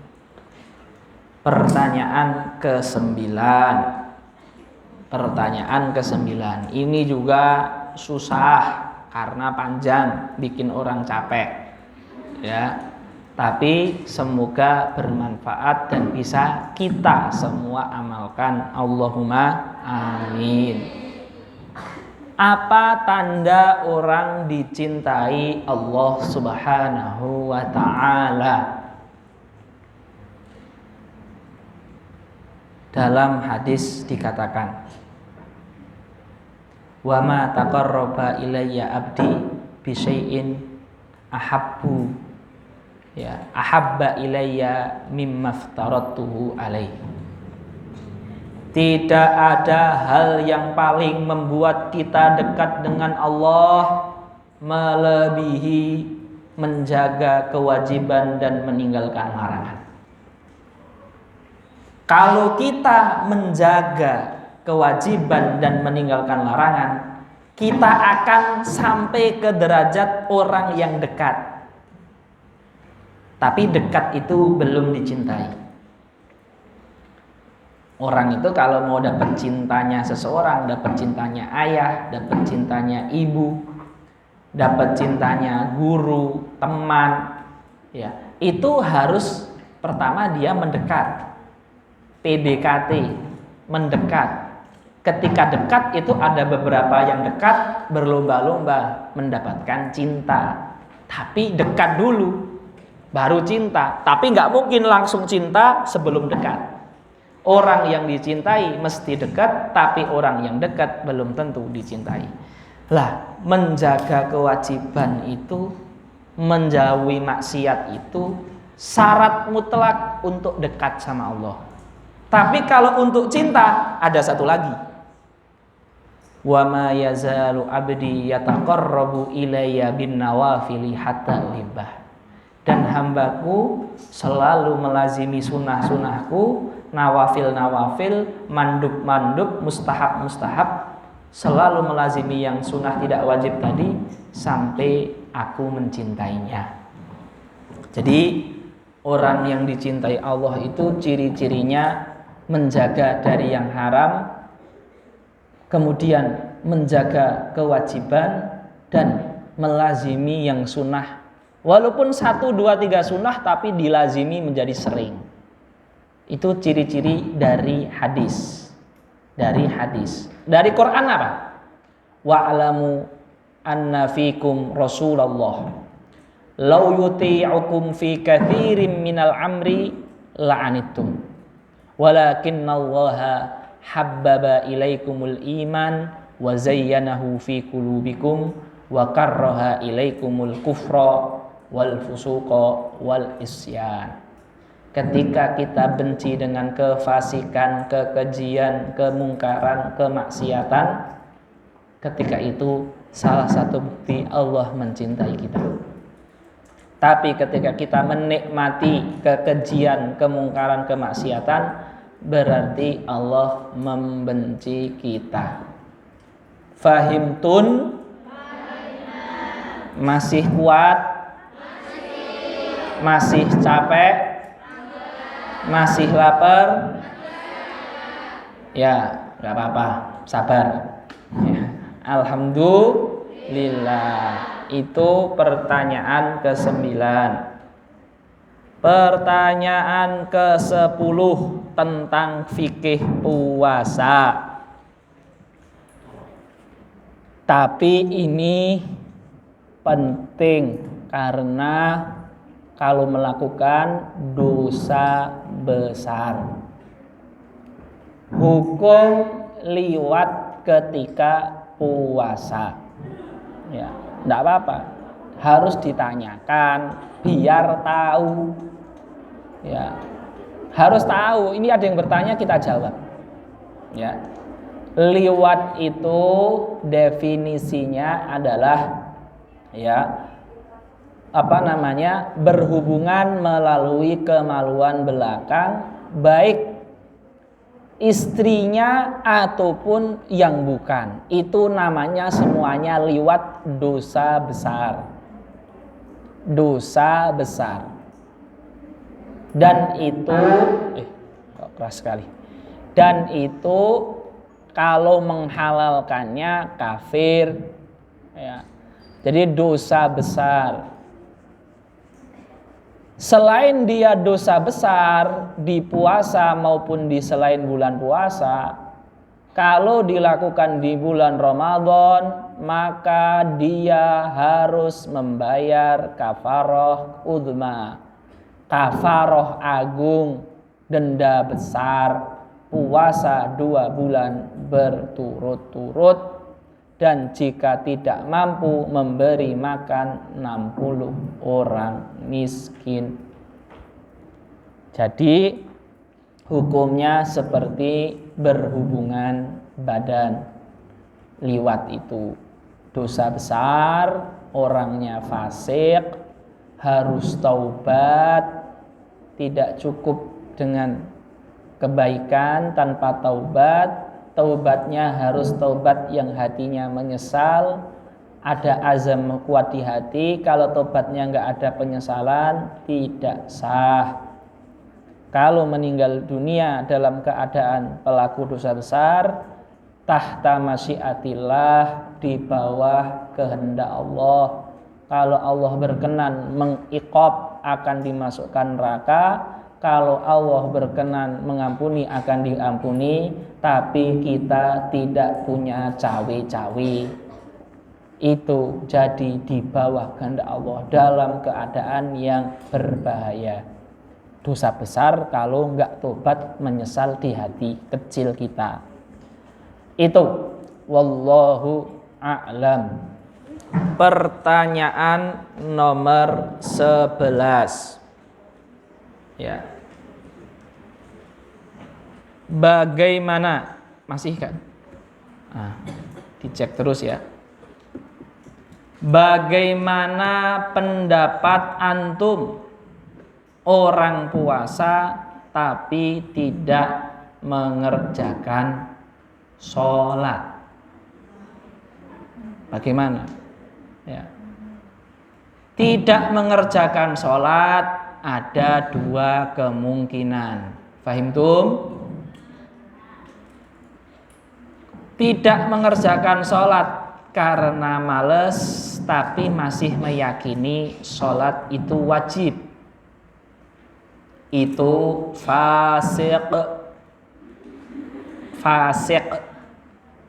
Pertanyaan ke-9. Ini juga susah karena panjang, bikin orang capek. Ya. Tapi semoga bermanfaat dan bisa kita semua amalkan. Allahumma amin. Apa tanda orang dicintai Allah Subhanahu wa ta'ala? Dalam hadis dikatakan, wa ma taqarraba ilayya abdi bi syai'in ahabba ilayya mimma aftaratuhu alaihi. Tidak ada hal yang paling membuat kita dekat dengan Allah melebihi menjaga kewajiban dan meninggalkan larangan. Kalau kita menjaga kewajiban dan meninggalkan larangan, kita akan sampai ke derajat orang yang dekat. Tapi dekat itu belum dicintai. Orang itu kalau mau dapat cintanya seseorang, dapat cintanya ayah, dapat cintanya ibu, dapat cintanya guru, teman, ya, itu harus pertama dia mendekat. PDKT, mendekat. Ketika dekat itu ada beberapa yang dekat, berlomba-lomba mendapatkan cinta. Tapi dekat dulu, baru cinta. Tapi nggak mungkin langsung cinta sebelum dekat. Orang yang dicintai mesti dekat, tapi orang yang dekat belum tentu dicintai. Lah, menjaga kewajiban itu, menjauhi maksiat itu syarat mutlak untuk dekat sama Allah. Tapi kalau untuk cinta ada satu lagi. Wa ma yazalu abdi yataqarrabu ilayya bin nawafili hatta libah. Dan hambaku selalu melazimi sunnah-sunnahku, nawafil-nawafil, mandub-mandub, mustahab-mustahab, selalu melazimi yang sunnah tidak wajib tadi sampai aku mencintainya. Jadi orang yang dicintai Allah itu ciri-cirinya menjaga dari yang haram, kemudian menjaga kewajiban dan melazimi yang sunnah Walaupun 1, 2, 3 sunnah tapi dilazimi menjadi sering. Itu ciri-ciri dari hadis. Dari hadis. Dari Quran apa? Wa'lamu anna fikum Rasulullah law yuti'ukum fi katsirin minal amri la'anittum walakinallaha habbaba ilaikumul iman wa zayyanahu fi qulubikum wa karraha ilaikumul kufra wal fusuqa wal isyan. Ketika kita benci dengan kefasikan, kekejian, kemungkaran, kemaksiatan, ketika itu salah satu bukti Allah mencintai kita. Tapi ketika kita menikmati kekejian, kemungkaran, kemaksiatan, berarti Allah membenci kita. Fahimtun? Masih kuat? Masih capek? Masih lapar? Ya, gak apa-apa, sabar ya. Alhamdulillah. Itu pertanyaan ke-9. Pertanyaan ke-10 tentang fikih puasa. Tapi ini penting karena kalau melakukan dosa besar. Hukum liwat ketika puasa. Ya, enggak apa-apa. Harus ditanyakan biar tahu. Ya. Harus tahu. Ini ada yang bertanya, kita jawab. Ya. Liwat itu definisinya adalah berhubungan melalui kemaluan belakang, baik istrinya ataupun yang bukan. Itu namanya semuanya liwat dosa besar. Dosa besar. Dan itu kok keras sekali. Dan itu kalau menghalalkannya kafir ya. Jadi dosa besar. Selain dia dosa besar di puasa maupun di selain bulan puasa, kalau dilakukan di bulan Ramadan, maka dia harus membayar kafaroh uzma, kafaroh agung, denda besar, puasa 2 bulan berturut-turut, dan jika tidak mampu memberi makan 60 orang miskin. Jadi hukumnya seperti berhubungan badan. Liwat itu dosa besar, orangnya fasik, harus taubat. Tidak cukup dengan kebaikan tanpa taubat. Taubatnya harus taubat yang hatinya menyesal, ada azam kuat di hati. Kalau taubatnya nggak ada penyesalan, tidak sah. Kalau meninggal dunia dalam keadaan pelaku dosa besar, tahta masyiatillah, di bawah kehendak Allah. Kalau Allah berkenan mengiqab, akan dimasukkan neraka. Kalau Allah berkenan mengampuni, akan diampuni. Tapi kita tidak punya cawe-cawe. Itu jadi di bawah kehendak Allah dalam keadaan yang berbahaya. Dosa besar kalau enggak tobat, menyesal di hati kecil kita. Itu wallahu a'lam. Pertanyaan nomor 11. Ya. Bagaimana? Masih kan? Dicek terus ya. Bagaimana pendapat antum orang puasa tapi tidak mengerjakan sholat? Bagaimana? Ya. Tidak mengerjakan sholat ada 2 kemungkinan. Fahimtum? Tidak mengerjakan sholat karena males tapi masih meyakini sholat itu wajib, itu fasik.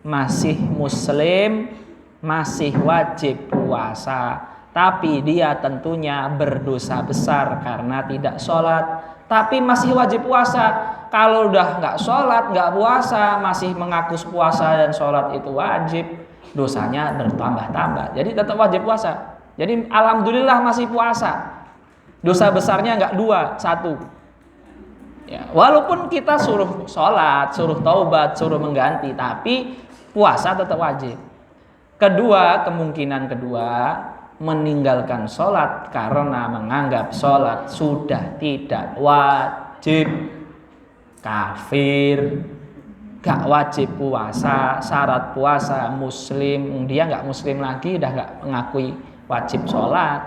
Masih muslim, masih wajib puasa, tapi dia tentunya berdosa besar karena tidak sholat, tapi masih wajib puasa. Kalau udah nggak sholat, nggak puasa, masih mengaku puasa dan sholat itu wajib, dosanya bertambah-tambah. Jadi tetap wajib puasa. Jadi alhamdulillah masih puasa. Dosa besarnya nggak 2, 1. Ya, walaupun kita suruh sholat, suruh taubat, suruh mengganti, tapi puasa tetap wajib. Kemungkinan kedua, meninggalkan sholat karena menganggap sholat sudah tidak wajib, kafir, gak wajib puasa, syarat puasa muslim, dia gak muslim lagi, udah gak mengakui wajib sholat,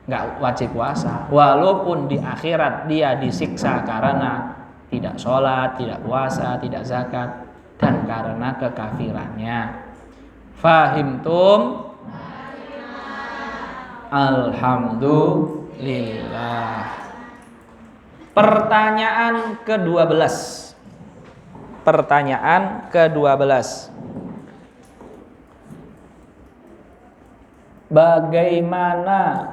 gak wajib puasa, walaupun di akhirat dia disiksa karena tidak sholat, tidak puasa, tidak zakat, dan karena kekafirannya. Fahimtum? Alhamdulillah. Pertanyaan ke-12. Bagaimana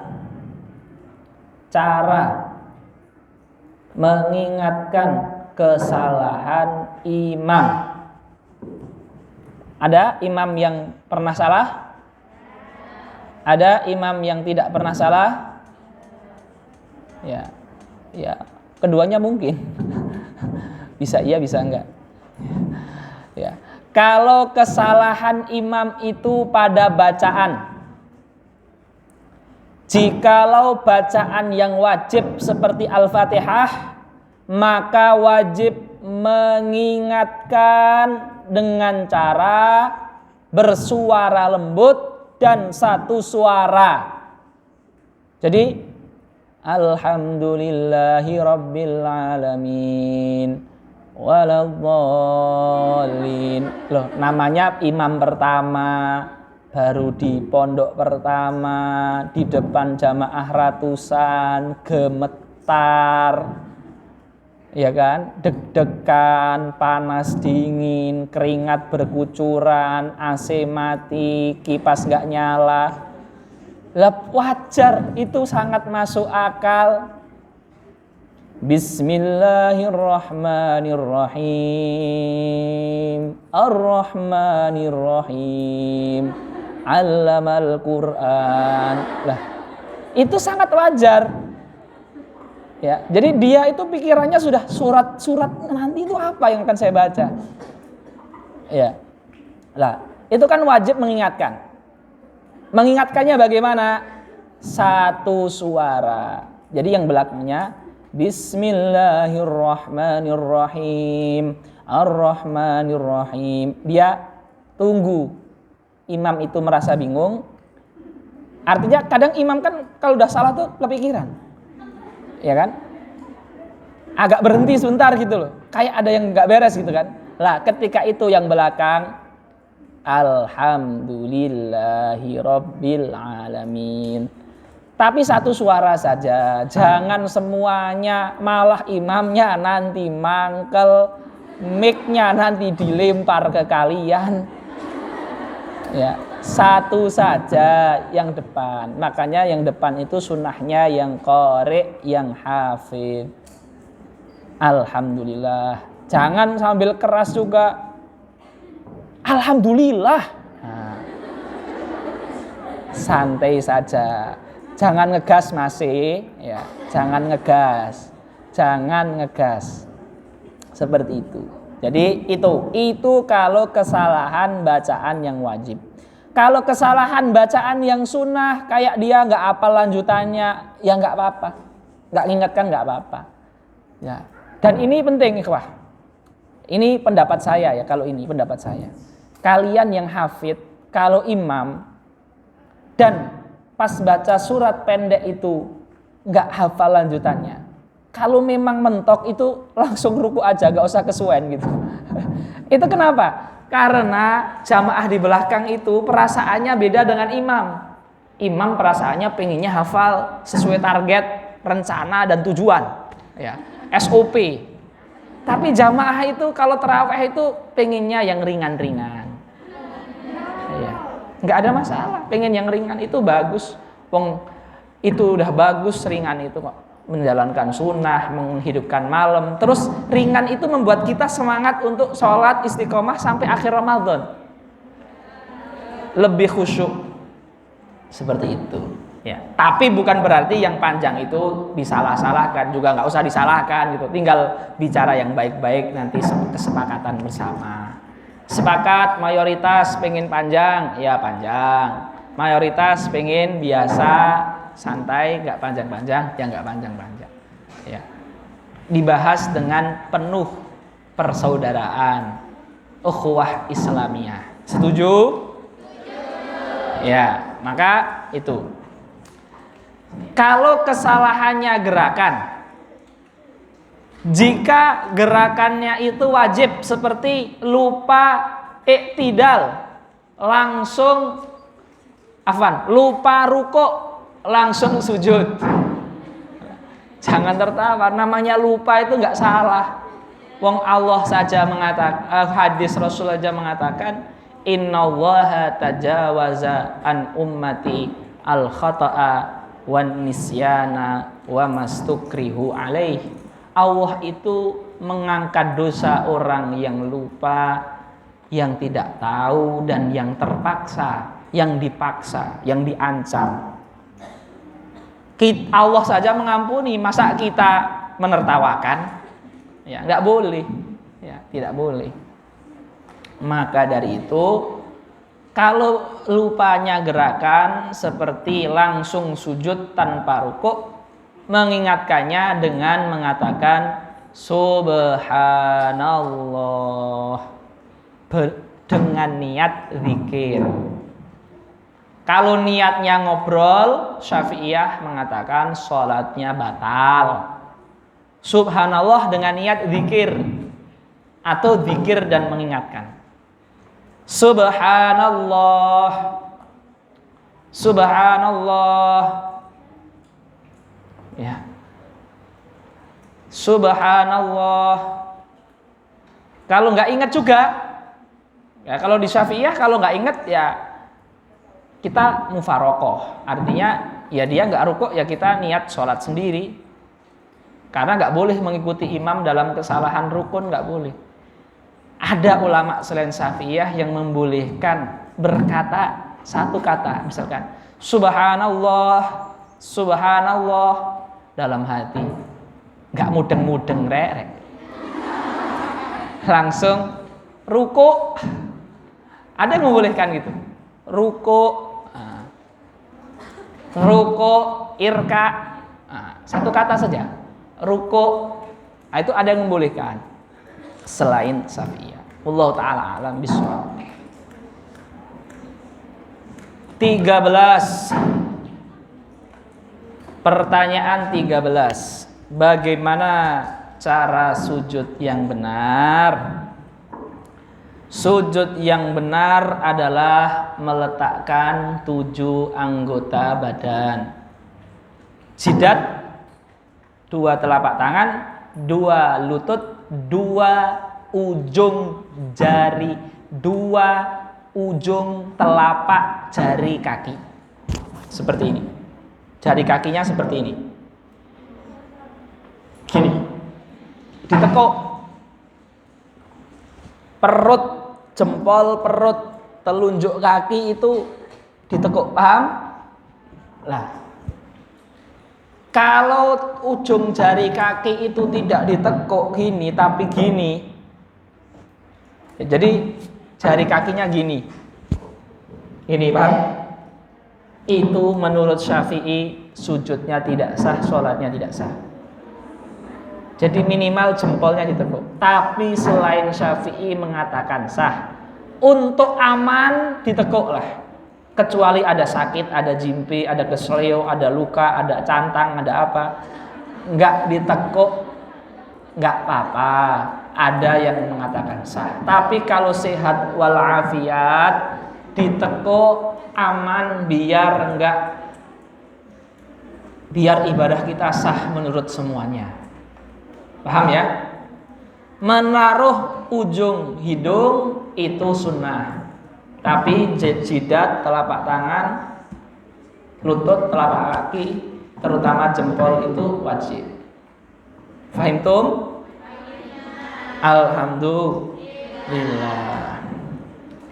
cara mengingatkan kesalahan imam? Ada imam yang pernah salah? Ada imam yang tidak pernah salah? Ya. Keduanya mungkin. Bisa iya, bisa enggak. Ya. Kalau kesalahan imam itu pada bacaan, jikalau bacaan yang wajib seperti Al-Fatihah, maka wajib mengingatkan dengan cara bersuara lembut dan satu suara. Jadi alhamdulillahi rabbil alamin waladhdallin. Loh, namanya imam pertama, baru di pondok pertama, di depan jamaah ratusan, gemetar, ya kan, deg-degan, panas dingin, keringat berkucuran, AC mati, kipas nggak nyala. Lah wajar, itu sangat masuk akal. Bismillahirrahmanirrahim. Ar-Rahmanirrahim. Allamal Quran. Lah, itu sangat wajar. Ya, jadi dia itu pikirannya sudah surat nanti itu apa yang akan saya baca. Ya. Lah, itu kan wajib mengingatkan. Mengingatkannya bagaimana? Satu suara. Jadi yang belakangnya Bismillahirrahmanirrahim. Ar-Rahmanirrahim. Dia tunggu imam itu merasa bingung. Artinya kadang imam kan kalau udah salah tuh kepikiran. Ya kan? Agak berhenti sebentar gitu loh. Kayak ada yang enggak beres gitu kan. Lah, ketika itu yang belakang alhamdulillahi rabbil alamin. Tapi satu suara saja, jangan semuanya, malah imamnya nanti mangkel, mic-nya nanti dilempar ke kalian. Ya, satu saja yang depan. Makanya yang depan itu sunnahnya yang qari, yang hafid. Alhamdulillah. Jangan sambil keras juga. Alhamdulillah. Nah, santai saja. Jangan ngegas masih, ya. Jangan ngegas. Seperti itu. Jadi itu kalau kesalahan bacaan yang wajib. Kalau kesalahan bacaan yang sunnah, kayak dia nggak hafal lanjutannya, ya nggak apa-apa. Nggak ingatkan nggak apa-apa. Ya. Dan ini penting, ikhwah. Ini pendapat saya ya. Kalau ini pendapat saya. Kalian yang hafid, kalau imam dan pas baca surat pendek itu nggak hafal lanjutannya, kalau memang mentok itu langsung ruku aja, nggak usah kesuwen gitu. Itu kenapa? Karena jamaah di belakang itu perasaannya beda dengan imam. Imam perasaannya pengennya hafal sesuai target, rencana dan tujuan, ya, SOP. Tapi jamaah itu kalau tarawih itu pengennya yang ringan-ringan. Ya, nggak ada masalah. Pengen yang ringan itu bagus. Wong itu udah bagus ringan itu kok. Menjalankan sunnah, menghidupkan malam. Terus ringan itu membuat kita semangat untuk sholat istiqomah sampai akhir Ramadan. Lebih khusyuk. Seperti itu. Ya. Tapi bukan berarti yang panjang itu disalah-salahkan. Juga nggak usah disalahkan gitu. Tinggal bicara yang baik-baik, nanti kesepakatan bersama. Sepakat mayoritas pengen panjang, ya panjang. Mayoritas pengen biasa, santai, nggak panjang-panjang, ya nggak panjang-panjang. Ya. Dibahas dengan penuh persaudaraan, ukhuwah Islamiyah. Setuju? Ya, maka itu. Kalau kesalahannya gerakan, jika gerakannya itu wajib seperti lupa iktidal, langsung lupa ruku, langsung sujud. Jangan tertawa, namanya lupa itu nggak salah. Wong Allah saja mengatakan, hadis Rasul saja mengatakan, innallaha tajawaza an ummati al khata'a wan nisyana wa mastukrihu alaih. Allah itu mengangkat dosa orang yang lupa, yang tidak tahu dan yang terpaksa, yang dipaksa, yang diancam. Allah saja mengampuni, masa kita menertawakan? Ya, nggak boleh. Ya, tidak boleh. Maka dari itu, kalau lupanya gerakan seperti langsung sujud tanpa rukuk, mengingatkannya dengan mengatakan subhanallah dengan niat zikir. Kalau niatnya ngobrol, Syafi'iyah mengatakan sholatnya batal. Subhanallah dengan niat zikir atau zikir dan mengingatkan. Subhanallah, subhanallah, ya, subhanallah. Kalau nggak ingat juga, ya kalau di Syafi'iyah kalau nggak ingat ya kita mufarokoh, artinya ya dia nggak rukuk ya kita niat sholat sendiri, karena nggak boleh mengikuti imam dalam kesalahan rukun, nggak boleh. Ada ulama selain Syafi'iyah yang membolehkan berkata satu kata, misalkan subhanallah, subhanallah dalam hati, nggak mudeng-mudeng rek, langsung rukuk. Ada yang membolehkan gitu, rukuk. Ruko, irka, satu kata saja. Ruko, itu ada yang membolehkan selain Syafi'iyah. Wallahu ta'ala alam bishawab. 13. Pertanyaan 13. Bagaimana cara sujud yang benar? Sujud yang benar adalah meletakkan 7 anggota badan. Jidat, 2 telapak tangan, 2 lutut, 2 ujung jari, 2 ujung telapak jari kaki. Seperti ini. Jari kakinya seperti ini. Gini. Ditekuk. Perut, jempol perut, telunjuk kaki itu ditekuk, paham? Lah, kalau ujung jari kaki itu tidak ditekuk gini, tapi gini, jadi jari kakinya gini, ini paham? Itu menurut Syafi'i sujudnya tidak sah, sholatnya tidak sah. Jadi minimal jempolnya ditekuk. Tapi selain Syafi'i mengatakan sah, untuk aman ditekuklah. Kecuali ada sakit, ada jimpi, ada kesleo, ada luka, ada cantang, ada apa, nggak ditekuk, nggak apa-apa. ada yang mengatakan sah. Tapi kalau sehat walafiat, diteko aman biar ibadah kita sah menurut semuanya. Paham ya? Menaruh ujung hidung itu sunnah. Tapi jidat, telapak tangan, lutut, telapak kaki, terutama jempol itu wajib. Fahimtum? Alhamdulillah.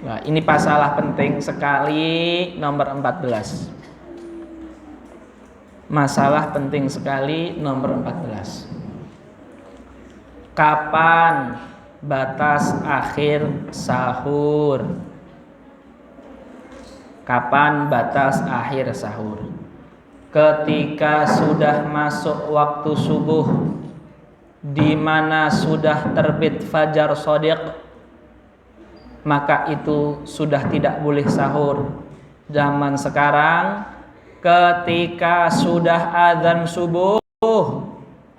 Nah, ini masalah penting sekali nomor 14. Masalah penting sekali nomor 14. Kapan batas akhir sahur? Kapan batas akhir sahur? Ketika sudah masuk waktu subuh, di mana sudah terbit fajar shodiq, maka itu sudah tidak boleh sahur. Zaman sekarang ketika sudah azan subuh,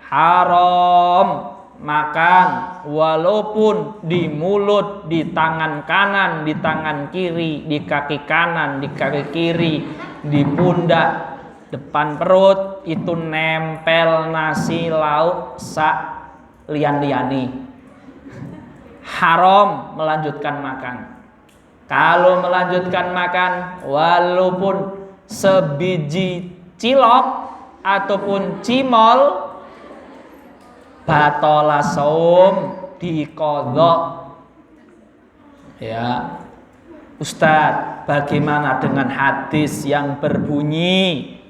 haram makan, walaupun di mulut, di tangan kanan, di tangan kiri, di kaki kanan, di kaki kiri, di pundak, depan perut, itu nempel nasi lauk sak lian-liani. Haram melanjutkan makan. Kalau melanjutkan makan, walaupun sebiji cilok ataupun cimol, batola saum, diqadha. Ya. Ustadz, bagaimana dengan hadis yang berbunyi,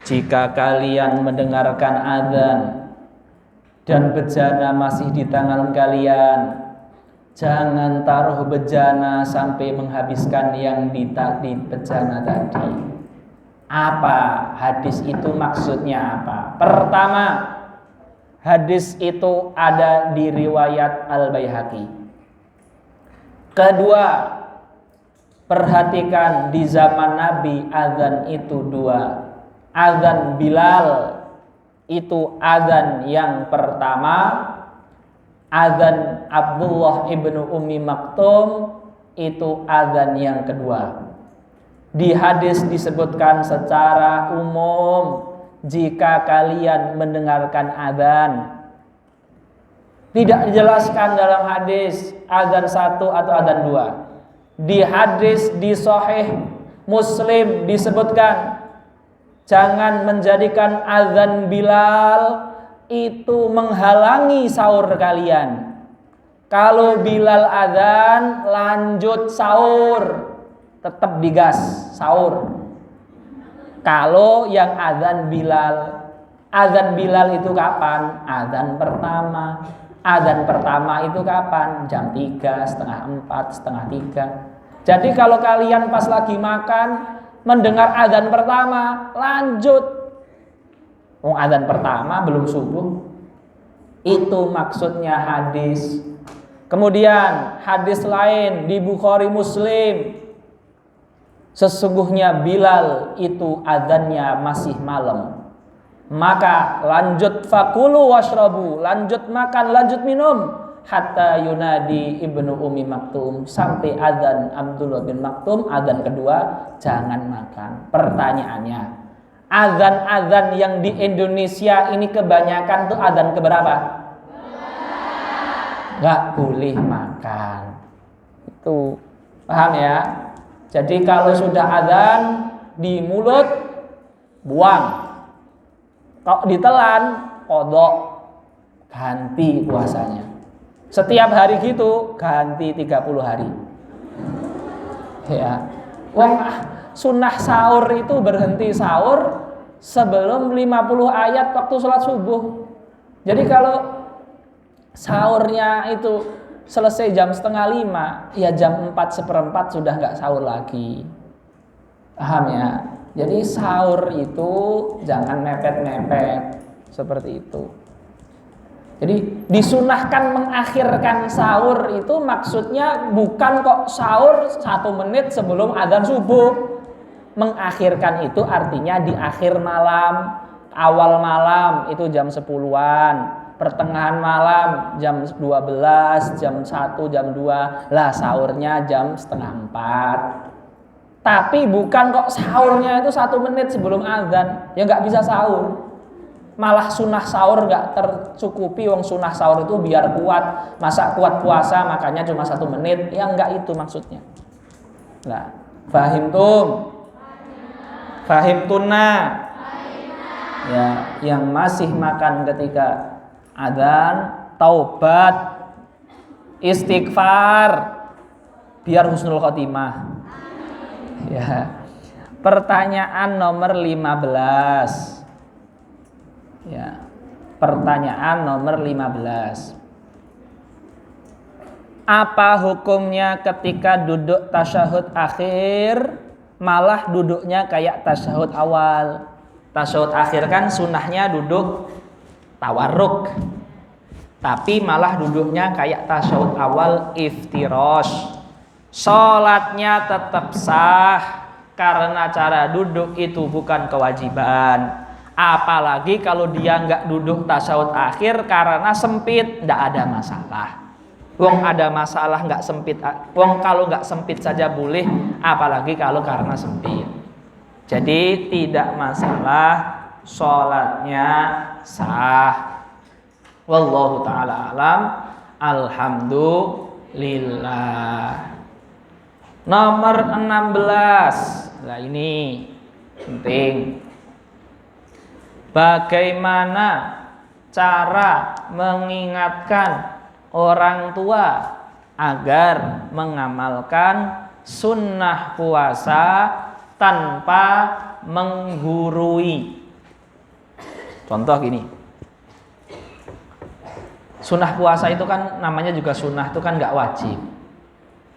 jika kalian mendengarkan azan dan bejana masih di tangan kalian, jangan taruh bejana sampai menghabiskan yang di bejana tadi. Apa hadis itu maksudnya apa? Pertama, hadis itu ada di riwayat Al-Baihaqi. Kedua, perhatikan di zaman Nabi azan itu dua. Azan Bilal itu azan yang pertama, azan Abdullah ibnu Ummi Maktum itu azan yang kedua. Di hadis disebutkan secara umum, jika kalian mendengarkan azan. Tidak dijelaskan dalam hadis azan 1 atau azan 2. Di hadis di Sahih Muslim disebutkan, jangan menjadikan azan Bilal itu menghalangi sahur kalian. Kalau Bilal azan, lanjut sahur, tetap digas sahur. Kalau yang azan Bilal itu kapan? Azan pertama. Azan pertama itu kapan? Jam 3, setengah 4, setengah 3. Jadi kalau kalian pas lagi makan mendengar azan pertama, lanjut. Azan pertama belum subuh. Itu maksudnya hadis. Kemudian hadis lain di Bukhari Muslim, sesungguhnya Bilal itu azannya masih malam. Maka lanjut fakulu washrabu, lanjut makan, lanjut minum, hatta yunadi ibnu Ummi Maktum, sampai azan Abdullah bin Maktum, azan kedua, jangan makan. Pertanyaannya, azan-azan yang di Indonesia ini kebanyakan tuh azan keberapa? Nggak boleh makan. Itu paham ya? Jadi kalau sudah azan di mulut, buang. Kalau ditelan, qadha, ganti puasanya. Setiap hari gitu, ganti 30 hari. Ya. Sunnah sahur itu berhenti sahur sebelum 50 ayat waktu sholat subuh. Jadi kalau sahurnya itu selesai jam 4:30, ya jam 4:15 sudah nggak sahur lagi. Paham ya? Jadi sahur itu jangan mepet-mepet seperti itu. Jadi disunahkan mengakhirkan sahur itu maksudnya bukan kok sahur 1 menit sebelum adzan subuh. Mengakhirkan itu artinya di akhir malam, awal malam itu jam 10-an. pertengahan malam jam 12, jam 1, jam 2. Lah sahurnya jam setengah 4. Tapi bukan kok sahurnya itu 1 menit sebelum azan. Ya nggak bisa sahur. Malah sunnah sahur nggak tercukupi. Wong sunnah sahur itu biar kuat. Masa kuat puasa makanya cuma 1 menit. Ya nggak itu maksudnya. Nah, fahim tuna. Ya, yang masih makan ketika adzan, taubat, istighfar, biar husnul khotimah. Ya. Pertanyaan nomor 15. Ya. Pertanyaan nomor 15. Apa hukumnya ketika duduk tasyahud akhir malah duduknya kayak tasyahud awal? Tasyahud akhir kan sunnahnya duduk tawarruk, tapi malah duduknya kayak tasyahud awal iftirash. Sholatnya tetap sah karena cara duduk itu bukan kewajiban. Apalagi kalau dia nggak duduk tasyahud akhir karena sempit, nggak ada masalah. Wong ada masalah nggak sempit, wong kalau nggak sempit saja boleh, apalagi kalau karena sempit. Jadi tidak masalah, sholatnya sah. Wallahu ta'ala alam. Alhamdulillah. Nomor 16. Nah ini penting. Bagaimana cara mengingatkan orang tua agar mengamalkan sunnah puasa tanpa menggurui? Contoh gini, sunnah puasa itu kan namanya juga sunnah, itu kan gak wajib.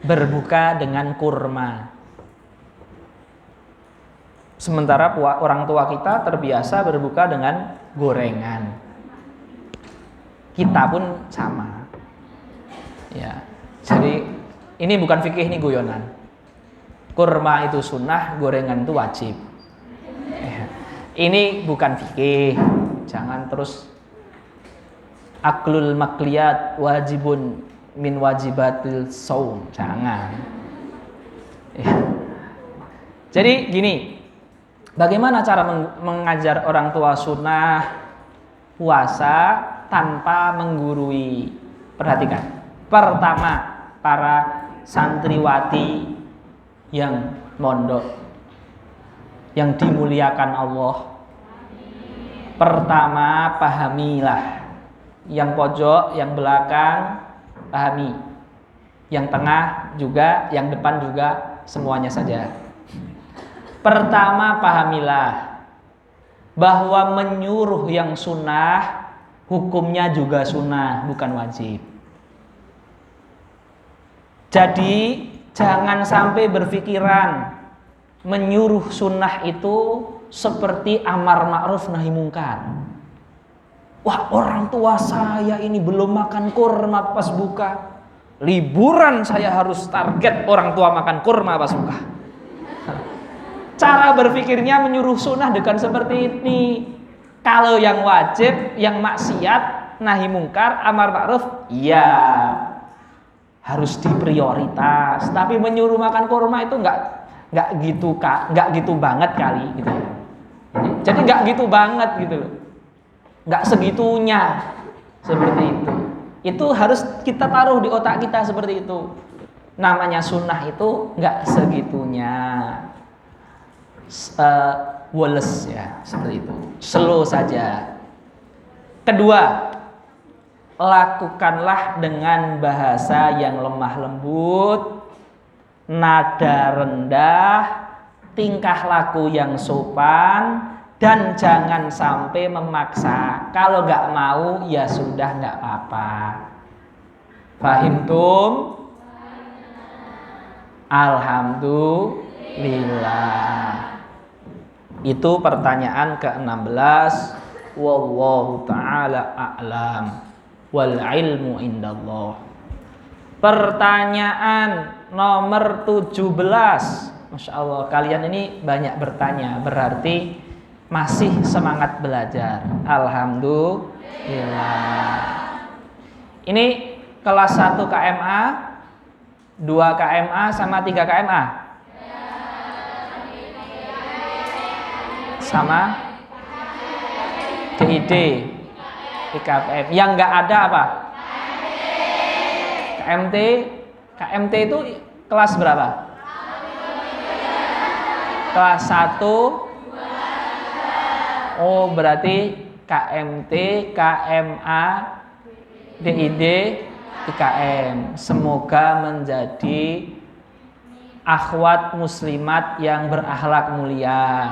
Berbuka dengan kurma. Sementara orang tua kita terbiasa berbuka dengan gorengan. Kita pun sama. Ya, jadi ini bukan fikih, ini guyonan. Kurma itu sunnah, gorengan itu wajib. Ya. Ini bukan fikih. Jangan terus aklul makliyat wajibun min wajibatil shaum. Jangan. Ya. Jadi gini, bagaimana cara mengajar orang tua sunnah puasa tanpa menggurui? Perhatikan. Pertama, para santriwati yang mondok, yang dimuliakan Allah. Pertama, pahamilah. Yang pojok, yang belakang, pahami. Yang tengah juga, yang depan juga, semuanya saja. Pertama, pahamilah bahwa menyuruh yang sunnah, hukumnya juga sunnah, bukan wajib. Jadi jangan sampai berpikiran menyuruh sunnah itu seperti amar ma'ruf nahi mungkar. Wah, orang tua saya ini belum makan kurma pas buka. Liburan saya harus target orang tua makan kurma pas buka. Cara berpikirnya menyuruh sunnah dengan seperti ini. Kalau yang wajib, yang maksiat, nahi mungkar, amar ma'ruf, iya, harus diprioritas. Tapi menyuruh makan kurma itu nggak gitu banget kali gitu. Jadi nggak gitu banget gitu loh. Nggak segitunya seperti itu. Itu harus kita taruh di otak kita seperti itu. Namanya sunnah itu nggak segitunya. Woles ya, seperti itu. Slow saja. Kedua, lakukanlah dengan bahasa yang lemah lembut, nada rendah, tingkah laku yang sopan, dan jangan sampai memaksa. Kalau nggak mau ya sudah, nggak apa-apa. Fahimtum? Alhamdulillah. Itu pertanyaan ke-16. Wallahu ta'ala a'lam. Wal ilmu indallah. Pertanyaan nomor 17. Masya Allah, kalian ini banyak bertanya, berarti masih semangat belajar. Alhamdulillah. hilang. Ini kelas 1 KMA, 2 KMA sama 3 KMA. Sama DID, IKPM. Yang nggak ada apa? KMT. KMT itu kelas berapa? Kelas 1. Oh, berarti KMT, KMA, DID, IKM. Semoga menjadi akhwat muslimat yang berakhlak mulia.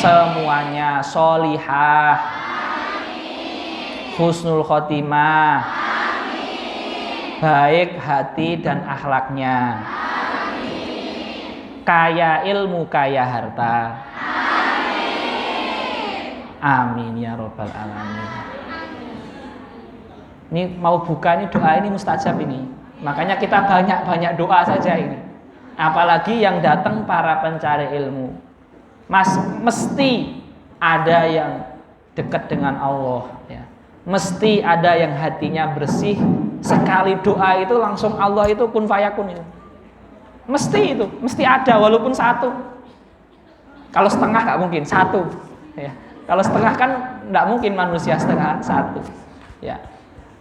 Semuanya sholihah, husnul khotimah, baik hati dan akhlaknya, kaya ilmu, kaya harta. Amin ya robbal alamin. Ini mau buka, ini doa ini mustajab ini. Makanya kita banyak-banyak doa saja ini. Apalagi yang datang para pencari ilmu. Mesti ada yang dekat dengan Allah ya. Mesti ada yang hatinya bersih. Sekali doa itu langsung Allah itu kun fayakun itu. Mesti itu, mesti ada walaupun satu. Kalau setengah nggak mungkin, satu ya. Kalau setengah kan nggak mungkin manusia setengah, satu ya.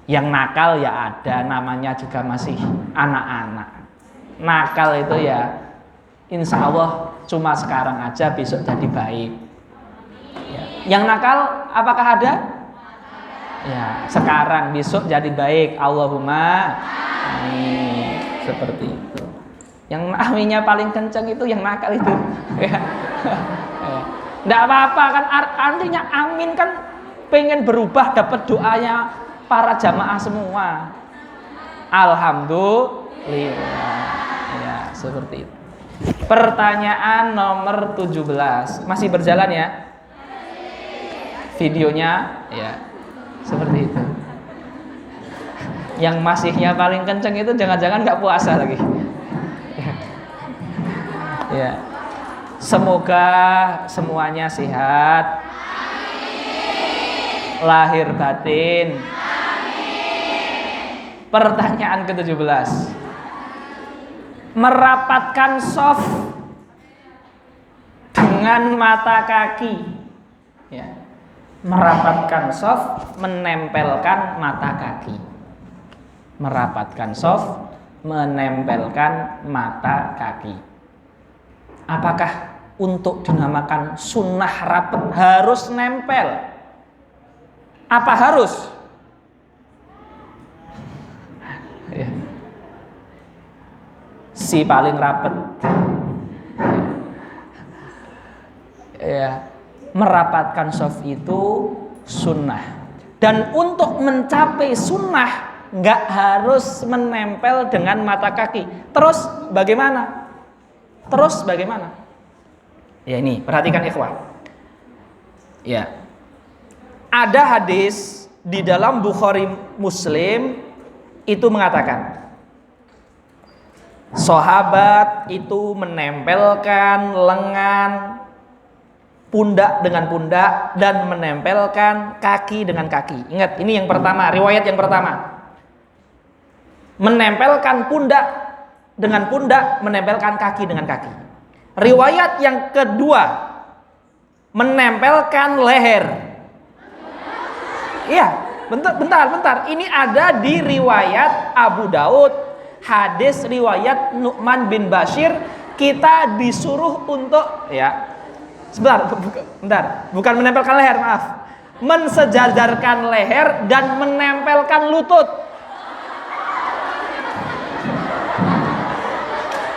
Yang nakal ya ada, namanya juga masih anak-anak. Nakal itu ya insya Allah cuma sekarang aja, besok jadi baik ya. Yang nakal apakah ada? Ya sekarang, besok jadi baik. Allahumma amin. Seperti itu. Yang aminnya paling kenceng itu yang nakal itu ya. Nggak apa-apa kan, artinya amin kan pengen berubah, dapat doanya para jamaah semua. Alhamdulillah ya, seperti itu. Pertanyaan nomor 17 masih berjalan ya videonya ya, seperti itu. Yang masihnya paling kenceng itu jangan-jangan nggak puasa lagi ya. Semoga semuanya sehat, lahir batin. Pertanyaan ke-17. Merapatkan shaf dengan mata kaki ya. Merapatkan shaf, menempelkan mata kaki. Merapatkan shaf, menempelkan mata kaki. Apakah untuk dinamakan sunnah rapet harus nempel? Apa harus? Ya. Si paling rapet ya, merapatkan shaf itu sunnah. Dan untuk mencapai sunnah nggak harus menempel dengan mata kaki. Terus bagaimana? Ya ini, perhatikan ikhwan. Ya. Ada hadis di dalam Bukhari Muslim itu mengatakan sahabat itu menempelkan lengan pundak dengan pundak dan menempelkan kaki dengan kaki. Ingat, ini yang pertama, riwayat yang pertama. Menempelkan pundak dengan pundak, menempelkan kaki dengan kaki. Riwayat yang kedua, menempelkan leher. Iya, bentar. Ini ada di riwayat Abu Daud, hadis riwayat Nu'man bin Bashir. Kita disuruh untuk bentar, bukan menempelkan leher, maaf. Mensejajarkan leher dan menempelkan lutut.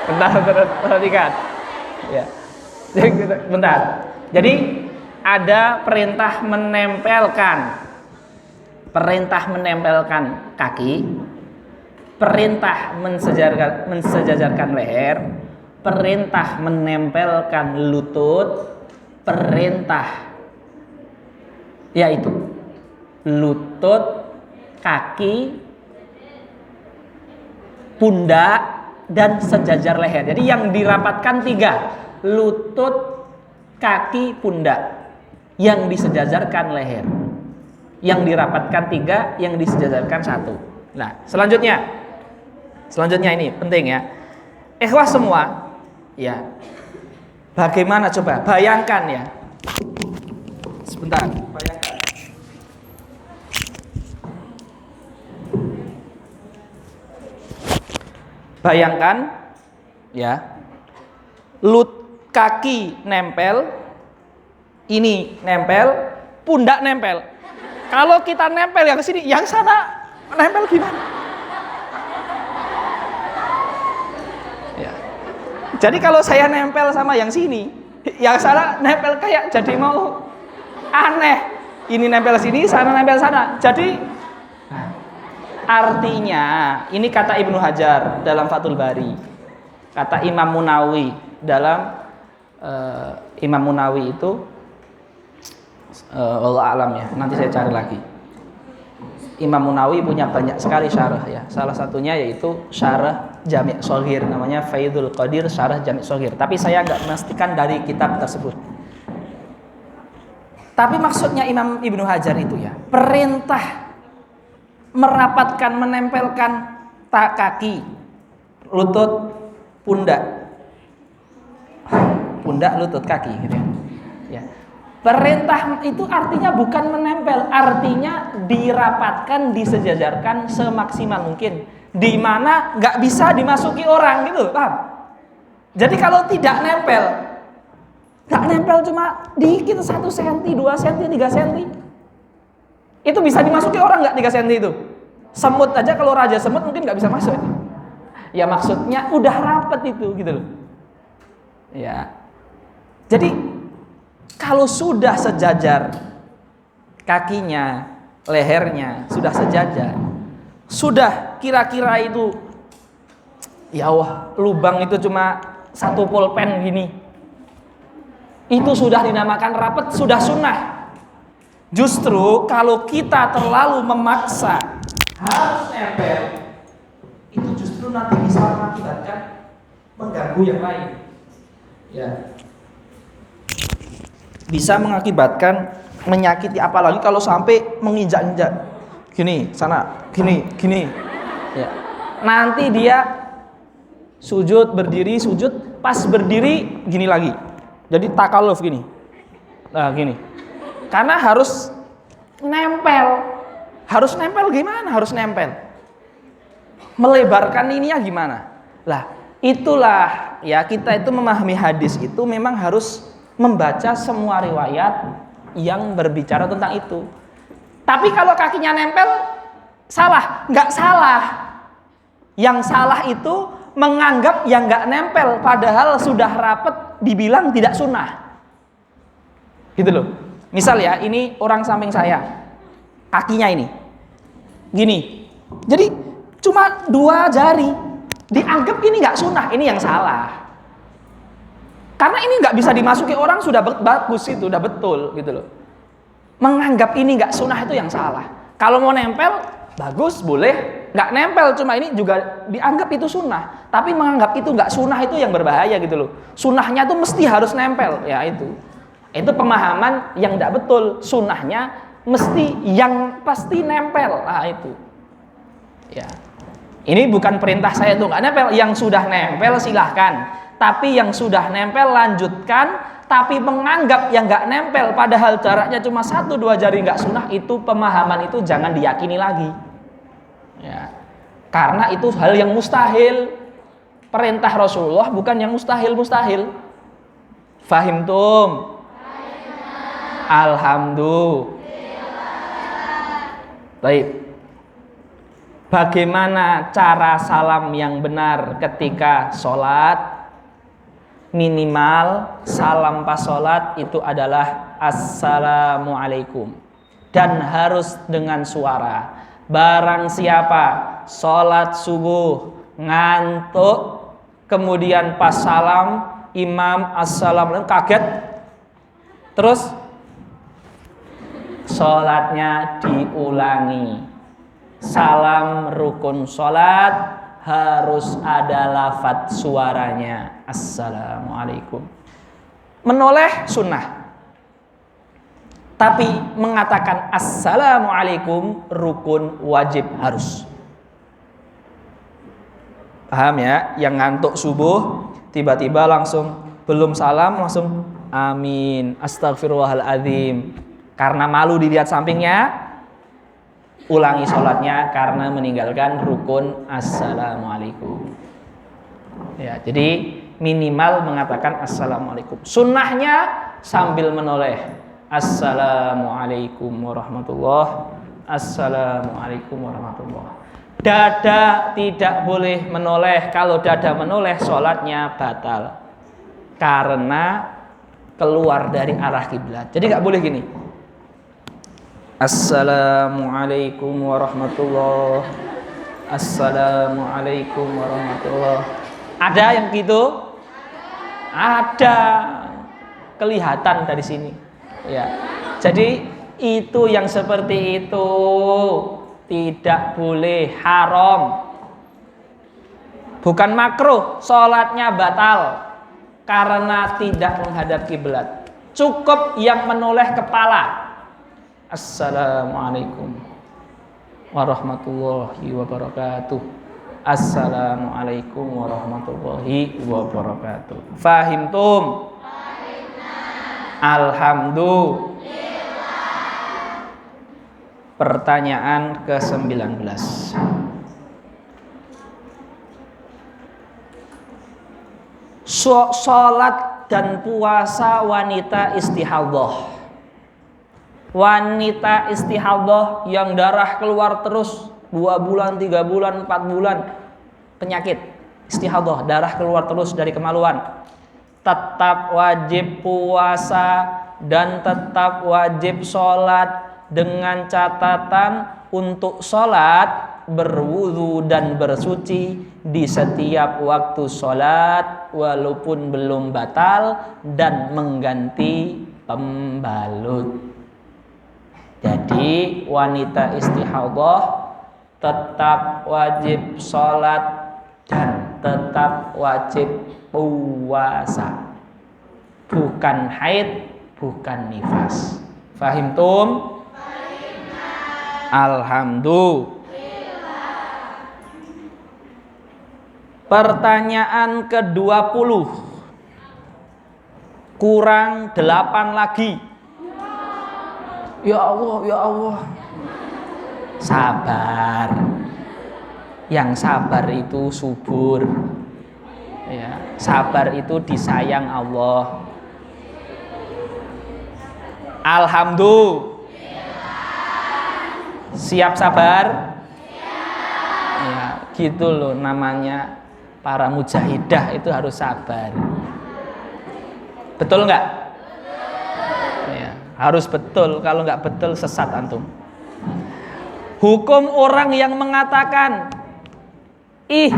Bentar, perhatikan. Ya. Bentar. Jadi ada perintah menempelkan kaki, perintah mensejajarkan leher, perintah menempelkan lutut, perintah yaitu lutut, kaki, pundak dan sejajar leher. Jadi yang dirapatkan 3, lutut, kaki, pundak. Yang disejajarkan leher. yang dirapatkan 3, yang disejajarkan 1. Nah, selanjutnya ini penting ya. Ikhwah semua, ya. Bagaimana coba? Bayangkan ya. Sebentar, bayangkan. Bayangkan ya. Kaki nempel, ini nempel, pundak nempel. Kalau kita nempel yang sini, yang sana nempel gimana? Ya. Jadi kalau saya nempel sama yang sini, yang sana nempel kayak jadi mau aneh. Ini nempel sini, sana nempel sana. Jadi artinya, ini kata Ibnu Hajar dalam Fathul Bari, kata Imam Munawi dalam Imam Munawi itu wallahu alam ya, nanti saya cari lagi. Imam Munawi punya banyak sekali syarah ya. Salah satunya yaitu syarah Jami' Shaghir, namanya Faidul Qadir syarah Jami' Shaghir. Tapi saya nggak memastikan dari kitab tersebut. Tapi maksudnya Imam Ibnu Hajar itu ya, perintah merapatkan, menempelkan kaki, lutut, pundak, lutut, kaki gitu ya. Perintah itu artinya bukan menempel, artinya dirapatkan, disejajarkan semaksimal mungkin, di mana nggak bisa dimasuki orang gitu, paham? Jadi kalau tidak nempel, nggak nempel cuma dikit 1 cm, 2 cm, 3 cm, itu bisa dimasuki orang nggak 3 cm itu? Semut aja, kalau raja semut mungkin nggak bisa masuk itu. Ya maksudnya udah rapet itu gitu loh. Ya. Jadi kalau sudah sejajar kakinya, lehernya sudah sejajar, sudah kira-kira itu, ya Allah, lubang itu cuma 1 pulpen gini, itu sudah dinamakan rapet, sudah sunnah. Justru kalau kita terlalu memaksa harus nempel, itu justru nanti bisa mengakibatkan mengganggu yang lain. Ya. Bisa mengakibatkan menyakiti, apalagi kalau sampai menginjak-injak. Gini, sana, gini. Ya. Nanti dia sujud, berdiri, sujud, pas berdiri gini lagi. Jadi takaluf gini. Nah, gini. Karena harus nempel. Harus nempel gimana? Harus nempel. Melebarkan ininya gimana? Lah, itulah ya, kita itu memahami hadis itu memang harus membaca semua riwayat yang berbicara tentang itu. Tapi kalau kakinya nempel, salah? Nggak salah. Yang salah itu menganggap yang nggak nempel, padahal sudah rapet dibilang tidak sunnah. Gitu loh. Misal ya, ini orang samping saya, kakinya ini, gini. Jadi cuma 2 jari, dianggap ini nggak sunnah, ini yang salah. Karena ini nggak bisa dimasuki orang, sudah bagus itu, udah betul gitu loh. Menganggap ini nggak sunnah itu yang salah. Kalau mau nempel, bagus, boleh. Nggak nempel, cuma ini juga dianggap itu sunnah. Tapi menganggap itu nggak sunnah itu yang berbahaya gitu loh. Sunnahnya tuh mesti harus nempel, ya itu. Itu pemahaman yang nggak betul. Sunnahnya mesti yang pasti nempel, nah itu. Ya. Ini bukan perintah saya tuh nggak nempel. Yang sudah nempel silahkan. Tapi yang sudah nempel lanjutkan, tapi menganggap yang nggak nempel padahal jaraknya cuma 1-2 jari nggak sunnah, itu pemahaman itu jangan diyakini lagi. Ya. Karena itu hal yang mustahil. Perintah Rasulullah bukan yang mustahil-mustahil. Fahim tum? Alhamdulillah. Baik. Bagaimana cara salam yang benar ketika sholat? Minimal salam pas sholat itu adalah assalamualaikum, dan harus dengan suara. Barang siapa sholat subuh ngantuk, kemudian pas salam imam assalamualaikum kaget, terus sholatnya diulangi. Salam rukun sholat harus ada lafadz suaranya, assalamualaikum. Menoleh sunnah. Tapi mengatakan assalamualaikum rukun, wajib, harus. Paham ya? Yang ngantuk subuh tiba-tiba langsung belum salam langsung amin, astagfirullahaladzim. Karena malu dilihat sampingnya, ulangi sholatnya karena meninggalkan rukun assalamualaikum. Ya, jadi minimal mengatakan assalamualaikum. Sunnahnya sambil menoleh. Assalamualaikum warahmatullah. Assalamualaikum warahmatullah. Dada tidak boleh menoleh. Kalau dada menoleh, sholatnya batal. Karena keluar dari arah kiblat. Jadi nggak boleh gini. Assalamualaikum warahmatullah. Assalamualaikum warahmatullah. Ada yang gitu? Ada. Kelihatan dari sini. Ya. Jadi itu yang seperti itu tidak boleh, haram. Bukan makruh, sholatnya batal karena tidak menghadap kiblat. Cukup yang menoleh kepala. Assalamualaikum warahmatullahi wabarakatuh. Assalamualaikum warahmatullahi wabarakatuh. Fahimtum? Alhamdulillah. Pertanyaan ke-19. Sholat dan puasa wanita istihadhah. Wanita istihadhah yang darah keluar terus 2 bulan, 3 bulan, 4 bulan, penyakit istihadhah, darah keluar terus dari kemaluan, tetap wajib puasa dan tetap wajib sholat dengan catatan untuk sholat berwudu dan bersuci di setiap waktu sholat walaupun belum batal dan mengganti pembalut. Jadi wanita istihadhah tetap wajib sholat dan tetap wajib puasa. Bukan haid, bukan nifas. Fahimtum? Alhamdulillah. Pertanyaan ke-20. Kurang 8 lagi. Ya Allah, ya Allah. Sabar. Yang sabar itu subur. Ya, sabar itu disayang Allah. Alhamdulillah. Siap sabar? Siap. Ya, gitu loh namanya para mujahidah itu harus sabar. Betul nggak? Ya, harus betul. Kalau nggak betul sesat antum. Hukum orang yang mengatakan, ih,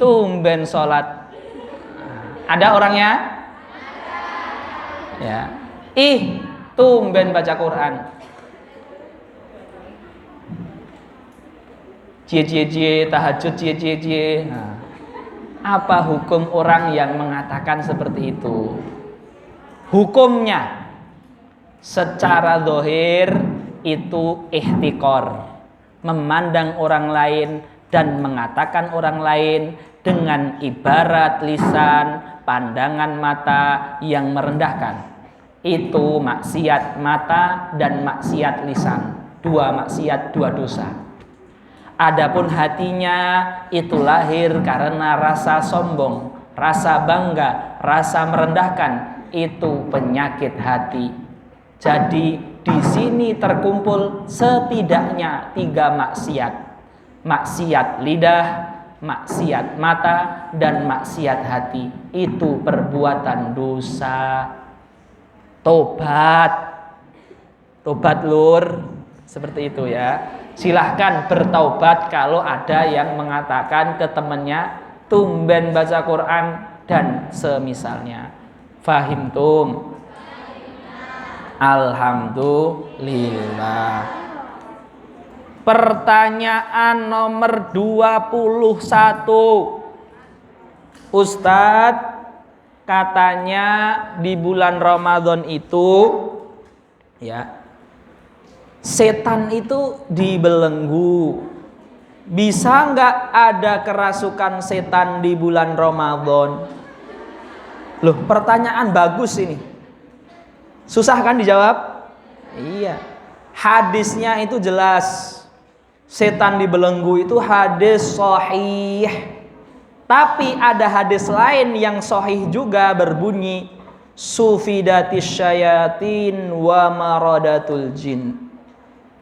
tumben sholat. Ada orangnya? Ya. Ih, tumben baca Quran. Cie tahajud cie. Nah, apa hukum orang yang mengatakan seperti itu? Hukumnya secara zahir itu ihtikor, memandang orang lain dan mengatakan orang lain dengan ibarat lisan, pandangan mata yang merendahkan. Itu maksiat mata dan maksiat lisan. 2 maksiat, 2 dosa. Adapun hatinya itu lahir karena rasa sombong, rasa bangga, rasa merendahkan. Itu penyakit hati. Jadi di sini terkumpul setidaknya 3 maksiat. Maksiat lidah, maksiat mata, dan maksiat hati. Itu perbuatan dosa. Tobat. Tobat lur. Seperti itu ya. Silahkan bertaubat kalau ada yang mengatakan ke temannya tumben baca Quran dan semisalnya. Fahimtum? Alhamdulillah. Pertanyaan nomor 21. Ustadz, katanya di bulan Ramadan itu ya setan itu dibelenggu. Bisa nggak ada kerasukan setan di bulan Ramadan? Loh, pertanyaan bagus ini. Susah kan dijawab? Iya. Hadisnya itu jelas. Setan dibelenggu itu hadis sahih. Tapi ada hadis lain yang sahih juga berbunyi sufidatis syayatin wa maradatul jin.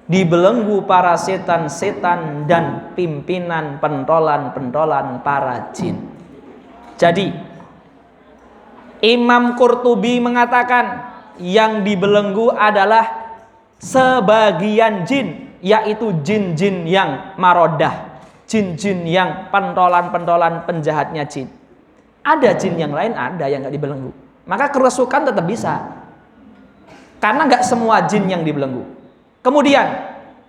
Dibelenggu para setan-setan dan pimpinan pentolan-pentolan para jin. Jadi Imam Qurtubi mengatakan yang dibelenggu adalah sebagian jin, yaitu jin-jin yang marodah, jin-jin yang pentolan-pentolan penjahatnya jin. Ada jin yang lain, ada yang nggak dibelenggu. Maka kerasukan tetap bisa, karena nggak semua jin yang dibelenggu. Kemudian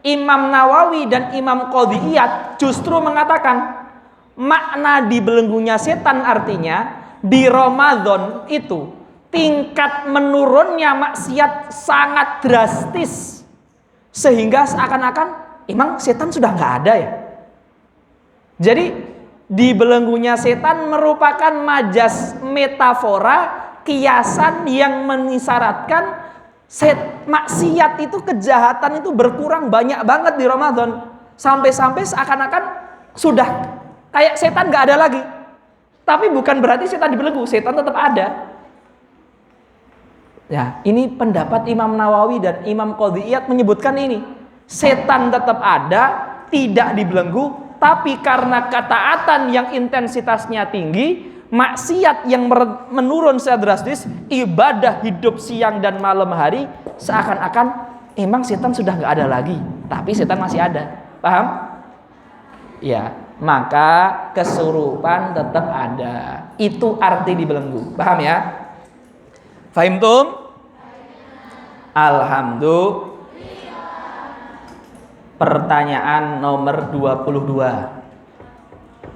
Imam Nawawi dan Imam Qadhi Iyad justru mengatakan makna dibelenggunya setan artinya di Ramadan itu tingkat menurunnya maksiat sangat drastis, sehingga seakan-akan emang setan sudah nggak ada ya. Jadi dibelenggunya setan merupakan majas metafora, kiasan yang mengisyaratkan maksiat itu, kejahatan itu berkurang banyak banget di Ramadan, sampai-sampai seakan-akan sudah kayak setan nggak ada lagi. Tapi bukan berarti setan dibelenggu, setan tetap ada. Ya, ini pendapat Imam Nawawi dan Imam Qadhi Iyad menyebutkan ini. Setan tetap ada, tidak dibelenggu, tapi karena ketaatan yang intensitasnya tinggi, maksiat yang menurun secara drastis, ibadah hidup siang dan malam hari, seakan-akan emang setan sudah nggak ada lagi, tapi setan masih ada. Paham? Ya, maka kesurupan tetap ada. Itu arti dibelenggu. Paham ya? Fahimtum? Alhamdulillah. Pertanyaan nomor 22.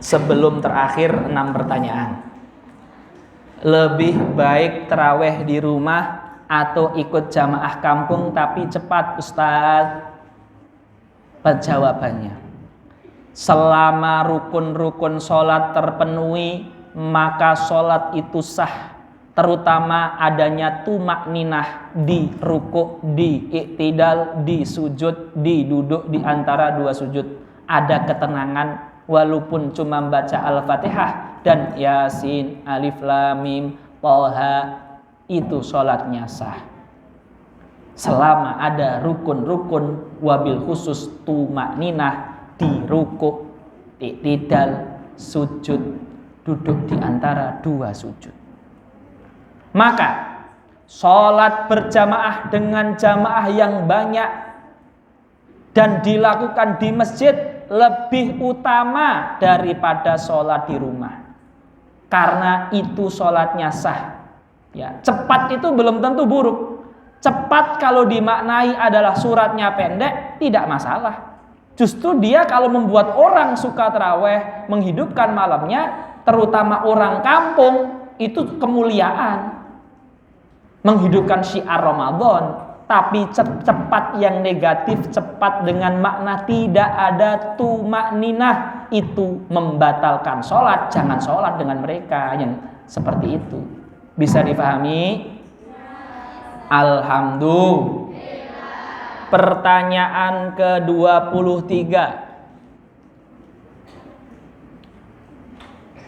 Sebelum terakhir 6 pertanyaan. Lebih baik terawih di rumah atau ikut jamaah kampung tapi cepat, Ustaz? Jawabannya, selama rukun-rukun sholat terpenuhi, maka sholat itu sah. Terutama adanya tumakninah di ruku', di iktidal, di sujud, di duduk di antara dua sujud. Ada ketenangan walaupun cuma baca Al-Fatihah dan Yasin, Alif Lam Mim, Thaha, itu sholatnya sah. Selama ada rukun-rukun, wabil khusus tumakninah di ruku', iktidal, sujud, duduk di antara dua sujud. Maka sholat berjamaah dengan jamaah yang banyak dan dilakukan di masjid lebih utama daripada sholat di rumah, karena itu sholatnya sah. Ya, cepat itu belum tentu buruk. Cepat kalau dimaknai adalah suratnya pendek, tidak masalah. Justru dia kalau membuat orang suka taraweh, menghidupkan malamnya, terutama orang kampung, itu kemuliaan. Menghidupkan syiar Ramadan, tapi cepat yang negatif, cepat dengan makna tidak ada tumakninah, itu membatalkan sholat. Jangan sholat dengan mereka yang seperti itu. Bisa dipahami? Alhamdulillah. Pertanyaan ke-23.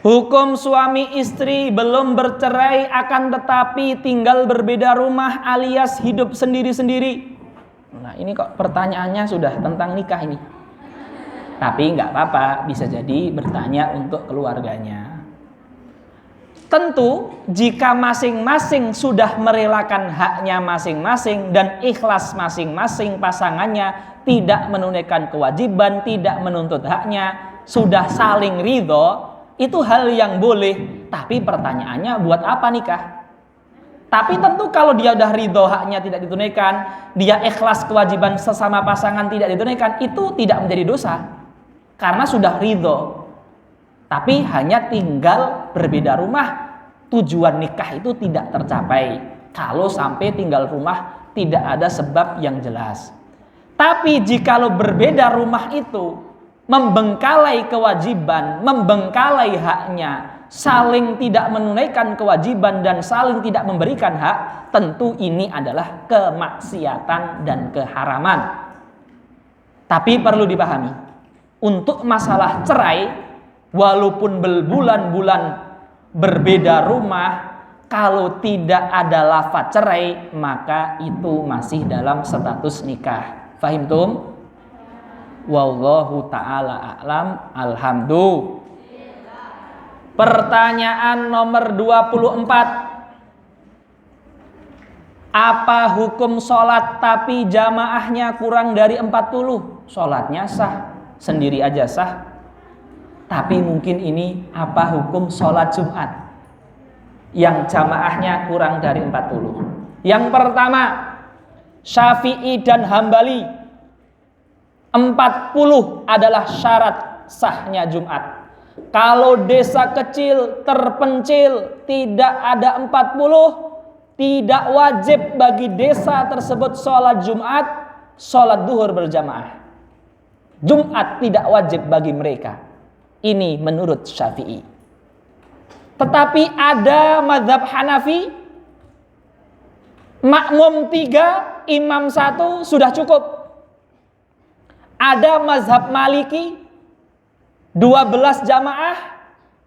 Hukum suami istri belum bercerai akan tetapi tinggal berbeda rumah alias hidup sendiri-sendiri. Nah, ini kok pertanyaannya sudah tentang nikah ini. Tapi nggak apa-apa, bisa jadi bertanya untuk keluarganya. Tentu jika masing-masing sudah merelakan haknya masing-masing dan ikhlas masing-masing pasangannya, tidak menunaikan kewajiban, tidak menuntut haknya, sudah saling ridho, itu hal yang boleh. Tapi pertanyaannya, buat apa nikah? Tapi tentu kalau dia udah ridho haknya tidak ditunaikan, dia ikhlas kewajiban sesama pasangan tidak ditunaikan, itu tidak menjadi dosa, karena sudah ridho. Tapi hanya tinggal berbeda rumah, tujuan nikah itu tidak tercapai kalau sampai tinggal rumah tidak ada sebab yang jelas. Tapi jikalau berbeda rumah itu, membengkalai kewajiban, membengkalai haknya, saling tidak menunaikan kewajiban dan saling tidak memberikan hak, tentu ini adalah kemaksiatan dan keharaman. Tapi perlu dipahami, untuk masalah cerai, walaupun berbulan-bulan berbeda rumah, kalau tidak ada lafaz cerai, maka itu masih dalam status nikah. Fahimtum? Wallahu ta'ala a'lam. Alhamdulillah. Pertanyaan nomor 24. Apa hukum sholat tapi jamaahnya kurang dari 40? Sholatnya sah, sendiri aja sah. Tapi mungkin ini apa hukum sholat Jumat yang jamaahnya kurang dari 40? Yang pertama, Syafi'i dan Hambali, 40 adalah syarat sahnya Jumat. Kalau desa kecil, terpencil, tidak ada 40, tidak wajib bagi desa tersebut sholat Jumat, sholat duhur berjamaah. Jumat tidak wajib bagi mereka. Ini menurut Syafi'i. Tetapi ada mazhab Hanafi, makmum 3, imam 1 sudah cukup. Ada mazhab Maliki, 12 jamaah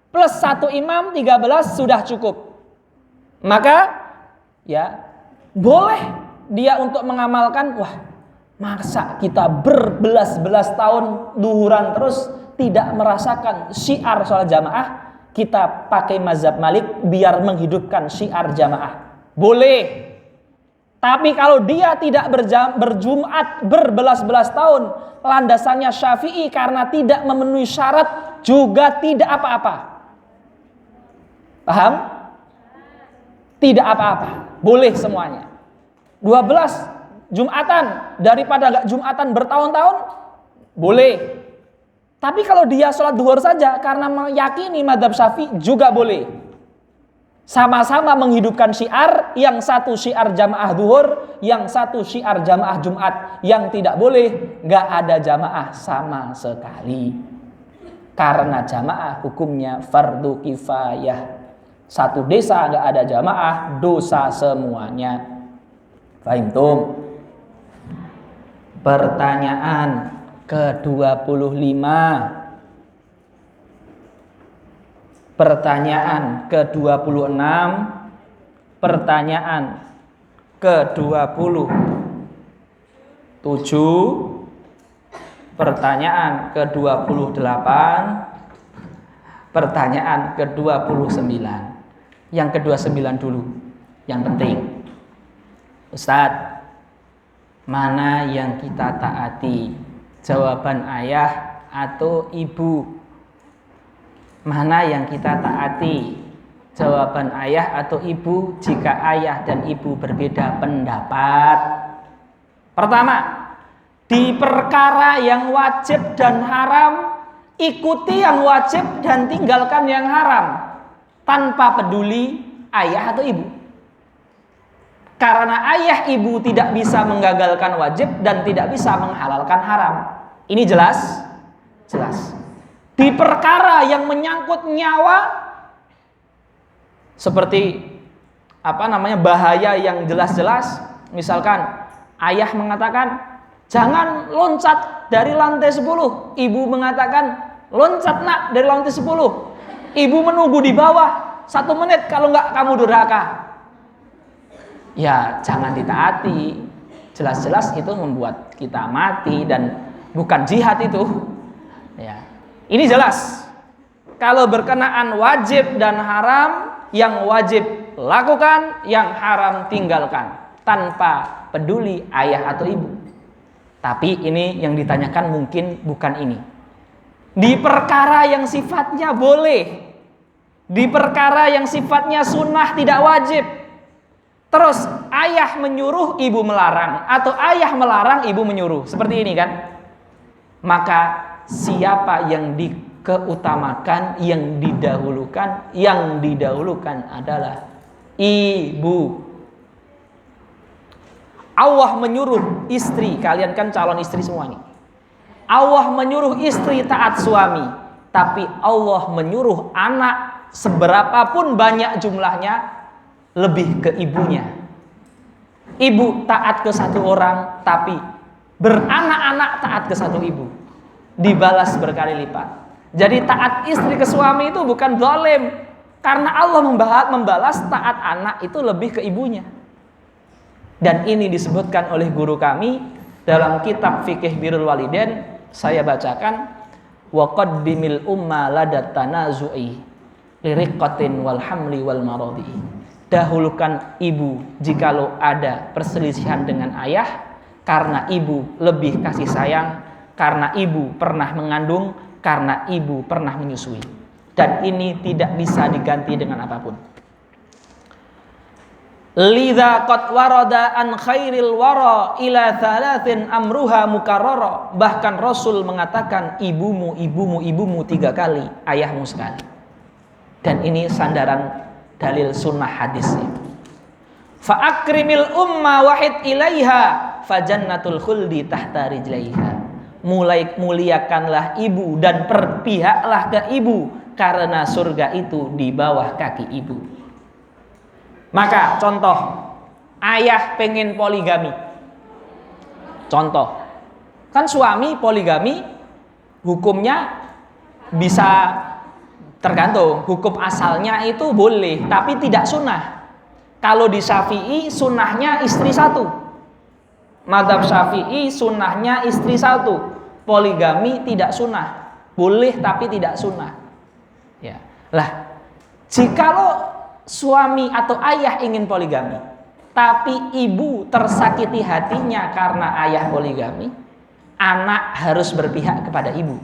plus 1 imam, 13 sudah cukup. Maka ya boleh dia untuk mengamalkan, wah masa kita berbelas-belas tahun duhuran terus tidak merasakan syiar sholat jamaah, kita pakai mazhab Malik biar menghidupkan syiar jamaah. Boleh. Tapi kalau dia tidak berjumat berbelas-belas tahun, landasannya Syafi'i karena tidak memenuhi syarat, juga tidak apa-apa. Paham? Tidak apa-apa. Boleh semuanya. 12 Jumatan daripada gak Jumatan bertahun-tahun, boleh. Tapi kalau dia sholat duhur saja karena meyakini mazhab Syafi'i, juga boleh. Sama-sama menghidupkan syiar, yang satu syiar jamaah duhur, yang satu syiar jamaah Jumat. Yang tidak boleh, gak ada jamaah sama sekali. Karena jamaah hukumnya fardu kifayah. Satu desa gak ada jamaah, dosa semuanya. Fahimtum? Pertanyaan ke-25. Pertanyaan ke-26, pertanyaan ke-27, pertanyaan ke-28, pertanyaan ke-29. Yang ke-29 dulu, yang penting. Ustadz, mana yang kita taati? Jawaban ayah atau ibu? Mana yang kita taati? Jawaban ayah atau ibu jika ayah dan ibu berbeda pendapat? Pertama, di perkara yang wajib dan haram, ikuti yang wajib dan tinggalkan yang haram, tanpa peduli ayah atau ibu. Karena ayah ibu tidak bisa menggagalkan wajib dan tidak bisa menghalalkan haram. Ini jelas? Jelas. Di perkara yang menyangkut nyawa, seperti bahaya yang jelas-jelas, misalkan ayah mengatakan jangan loncat dari lantai 10, ibu mengatakan loncat nak dari lantai 10, ibu menunggu di bawah 1 menit, kalau enggak kamu durhaka. Ya jangan ditaati. Jelas-jelas itu membuat kita mati dan bukan jihad itu. Ya. Ini jelas. Kalau berkenaan wajib dan haram, yang wajib lakukan, yang haram tinggalkan, tanpa peduli ayah atau ibu. Tapi ini yang ditanyakan mungkin bukan ini. Di perkara yang sifatnya boleh, di perkara yang sifatnya sunnah tidak wajib, terus ayah menyuruh, ibu melarang, atau ayah melarang, ibu menyuruh, seperti ini kan? Maka siapa yang dikeutamakan, yang didahulukan? Yang didahulukan adalah ibu. Allah menyuruh istri, kalian kan calon istri semua ini. Allah menyuruh istri taat suami, tapi Allah menyuruh anak seberapapun banyak jumlahnya lebih ke ibunya. Ibu taat ke satu orang, tapi beranak-anak taat ke satu ibu, dibalas berkali lipat. Jadi taat istri ke suami itu bukan zalim, karena Allah membalas taat anak itu lebih ke ibunya. Dan ini disebutkan oleh guru kami dalam kitab Fikih Birrul Walidain. Saya bacakan, wa qaddimil umma ladat tanazu'i liriqatin wal hamli wal maradi. Dahulukan ibu jikalau ada perselisihan dengan ayah, karena ibu lebih kasih sayang, karena ibu pernah mengandung, karena ibu pernah menyusui. Dan ini tidak bisa diganti dengan apapun. Lidza qad warada an khairil wara ila thalathin amruha mukarrara. Bahkan Rasul mengatakan ibumu, ibumu, ibumu 3 kali, ayahmu sekali. Dan ini sandaran dalil sunnah hadisnya. Fa akrimil umma wahid ilaiha fa jannatul khuldi tahta rijlaiha. Muliakanlah ibu dan berpihaklah ke ibu, karena surga itu di bawah kaki ibu. Maka contoh, ayah pengen poligami. Contoh, kan suami poligami hukumnya bisa tergantung. Hukum asalnya itu boleh, tapi tidak sunnah. Kalau di Syafi'i sunnahnya istri 1. Mazhab Syafi'i sunnahnya istri 1. Poligami tidak sunnah, boleh tapi tidak sunnah. Ya, lah, jikalau suami atau ayah ingin poligami, tapi ibu tersakiti hatinya karena ayah poligami, anak harus berpihak kepada ibu.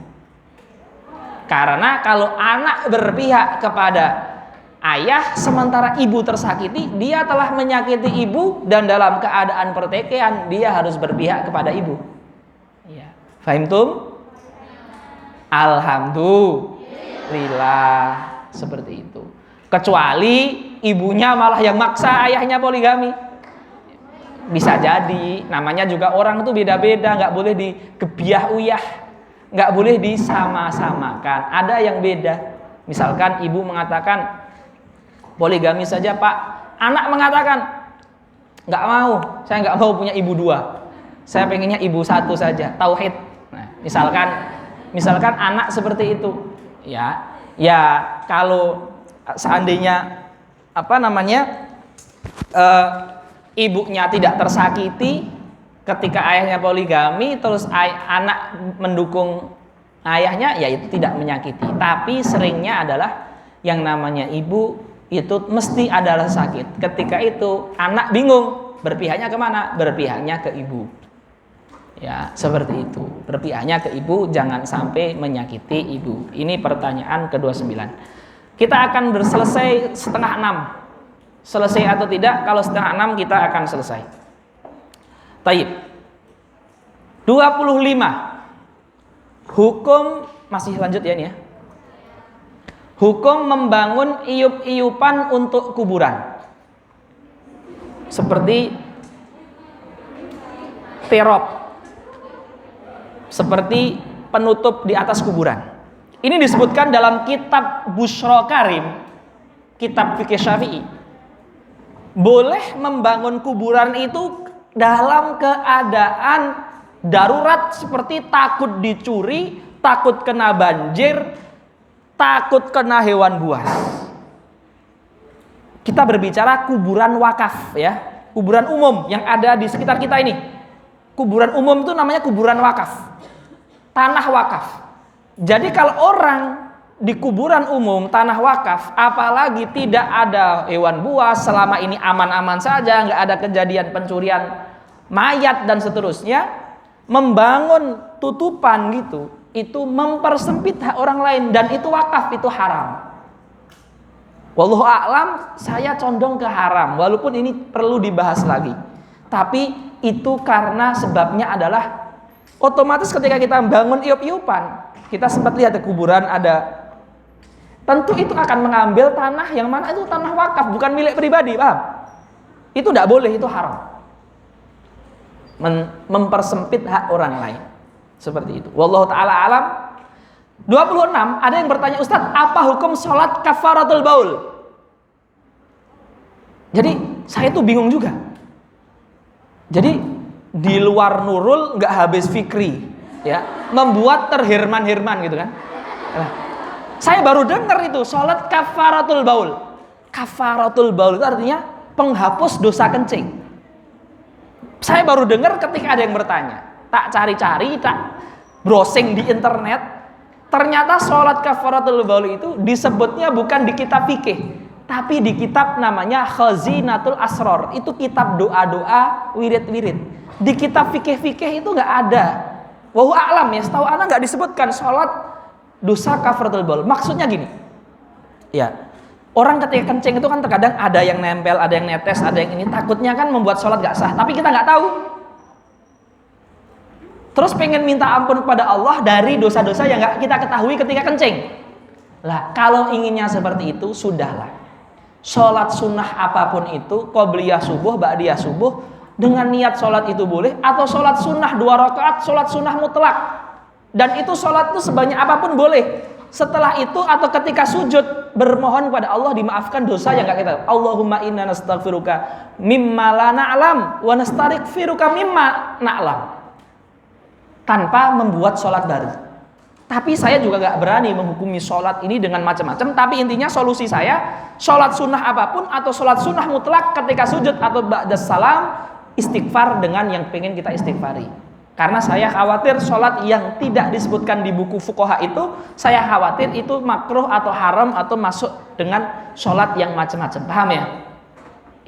Karena kalau anak berpihak kepada ayah sementara ibu tersakiti, dia telah menyakiti ibu, dan dalam keadaan pertikaian dia harus berpihak kepada ibu. Ya. Fahimtum? Alhamdulillah, seperti itu. Kecuali ibunya malah yang maksa ayahnya poligami. Bisa jadi, namanya juga orang itu beda-beda, nggak boleh digebiah-uyah, nggak boleh disama-samakan. Ada yang beda. Misalkan ibu mengatakan poligami saja Pak, anak mengatakan nggak mau, saya nggak mau punya ibu 2, saya pengennya ibu 1 saja, tauhid. Nah, misalkan anak seperti itu, ya kalau seandainya ibunya tidak tersakiti ketika ayahnya poligami, terus anak mendukung ayahnya, ya itu tidak menyakiti. Tapi seringnya adalah yang namanya ibu itu mesti adalah sakit. Ketika itu anak bingung berpihaknya kemana? Berpihaknya ke ibu. Ya, seperti itu. Berpihaknya ke ibu, jangan sampai menyakiti ibu. Ini pertanyaan ke-29. Kita akan selesai 5:30. Selesai atau tidak? Kalau 5:30 kita akan selesai. Taib. 25. Hukum masih lanjut ya ini ya. Hukum membangun iup-iupan untuk kuburan. Seperti terop. Seperti penutup di atas kuburan. Ini disebutkan dalam kitab Busyra Karim, kitab fikih Syafi'i. Boleh membangun kuburan itu dalam keadaan darurat, seperti takut dicuri, takut kena banjir, takut kena hewan buas. Kita berbicara kuburan wakaf ya, kuburan umum yang ada di sekitar kita ini. Kuburan umum itu namanya kuburan wakaf, tanah wakaf. Jadi kalau orang di kuburan umum tanah wakaf, apalagi tidak ada hewan buas, selama ini aman-aman saja, nggak ada kejadian pencurian mayat dan seterusnya, membangun tutupan gitu, itu mempersempit hak orang lain, dan itu wakaf, itu haram. Wallahu a'lam, saya condong ke haram, walaupun ini perlu dibahas lagi. Tapi itu karena sebabnya adalah otomatis ketika kita bangun iup-iupan, kita sempat lihat di kuburan ada, tentu itu akan mengambil tanah yang mana itu tanah wakaf, bukan milik pribadi, paham? Itu tidak boleh, itu haram. mempersempit hak orang lain. Seperti itu. Wallahu taala alam. 26, ada yang bertanya, Ustadz, apa hukum sholat kafaratul baul? Jadi saya tuh bingung juga. Jadi di luar Nurul nggak habis fikri, ya, membuat terhirman-hirman gitu kan. Nah, saya baru dengar itu sholat kafaratul baul. Kafaratul baul itu artinya penghapus dosa kencing. Saya baru dengar ketika ada yang bertanya. Tak cari-cari, tak browsing di internet. Ternyata sholat kafaratul baul itu disebutnya bukan di kitab fikih, tapi di kitab namanya Khazinatul Asror. Itu kitab doa-doa, wirid-wirid. Di kitab fikih-fikih itu nggak ada. Wallahu a'lam ya, setahu ana nggak disebutkan sholat dosa kafaratul baul. Maksudnya gini, ya, orang ketika kencing itu kan terkadang ada yang nempel, ada yang netes, ada yang ini. Takutnya kan membuat sholat nggak sah, tapi kita nggak tahu. Terus pengen minta ampun kepada Allah dari dosa-dosa yang nggak kita ketahui ketika kencing. Lah, kalau inginnya seperti itu, sudahlah. Sholat sunnah apapun itu, qobliyah subuh, ba'diyah subuh, dengan niat sholat itu boleh, atau sholat sunnah 2 rakaat, sholat sunnah mutlak. Dan itu sholat itu sebanyak apapun boleh. Setelah itu atau ketika sujud, bermohon kepada Allah dimaafkan dosa yang nggak kita tahu. Allahumma inna nastaghfiruka mimma la na'lam wa nastaghfiruka mimma na'lam. Tanpa membuat sholat baru. Tapi saya juga gak berani menghukumi sholat ini dengan macam-macam. Tapi intinya solusi saya, sholat sunnah apapun atau sholat sunnah mutlak ketika sujud atau ba'das salam, istighfar dengan yang pengen kita istighfari. Karena saya khawatir sholat yang tidak disebutkan di buku fuqaha itu, saya khawatir itu makruh atau haram atau masuk dengan sholat yang macam-macam. Paham ya?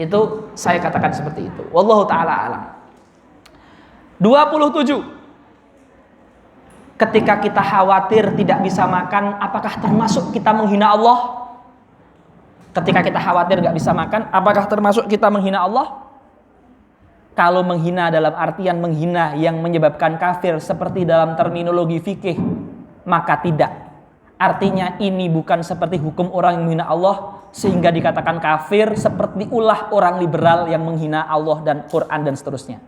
Itu saya katakan seperti itu. Wallahu ta'ala alam. 27. Ketika kita khawatir tidak bisa makan, apakah termasuk kita menghina Allah? Ketika kita khawatir nggak bisa makan, apakah termasuk kita menghina Allah? Kalau menghina dalam artian menghina yang menyebabkan kafir seperti dalam terminologi fikih, maka tidak. Artinya ini bukan seperti hukum orang yang menghina Allah sehingga dikatakan kafir, seperti ulah orang liberal yang menghina Allah dan Quran dan seterusnya.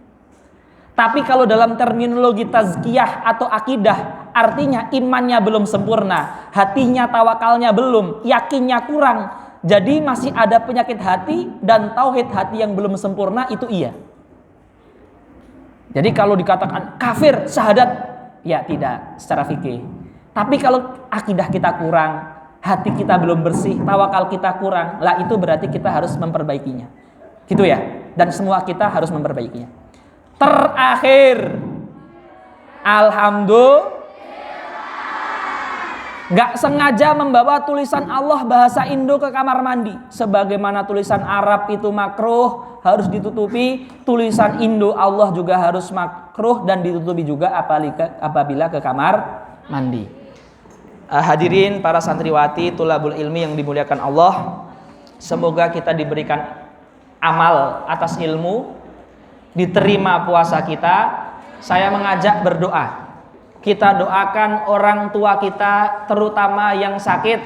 Tapi kalau dalam terminologi tazkiyah atau akidah, artinya imannya belum sempurna, hatinya tawakalnya belum, yakinnya kurang. Jadi masih ada penyakit hati dan tauhid hati yang belum sempurna, itu iya. Jadi kalau dikatakan kafir syahadat, ya tidak secara fikih. Tapi kalau akidah kita kurang, hati kita belum bersih, tawakal kita kurang, lah itu berarti kita harus memperbaikinya. Gitu ya. Dan semua kita harus memperbaikinya. Terakhir, alhamdulillah, gak sengaja membawa tulisan Allah bahasa Indo ke kamar mandi. Sebagaimana tulisan Arab itu makruh, harus ditutupi, tulisan Indo Allah juga harus makruh dan ditutupi juga apabila ke kamar mandi. Hadirin para santriwati, tulabul ilmi yang dimuliakan Allah, semoga kita diberikan amal atas ilmu, diterima puasa kita. Saya mengajak berdoa. Kita doakan orang tua kita, terutama yang sakit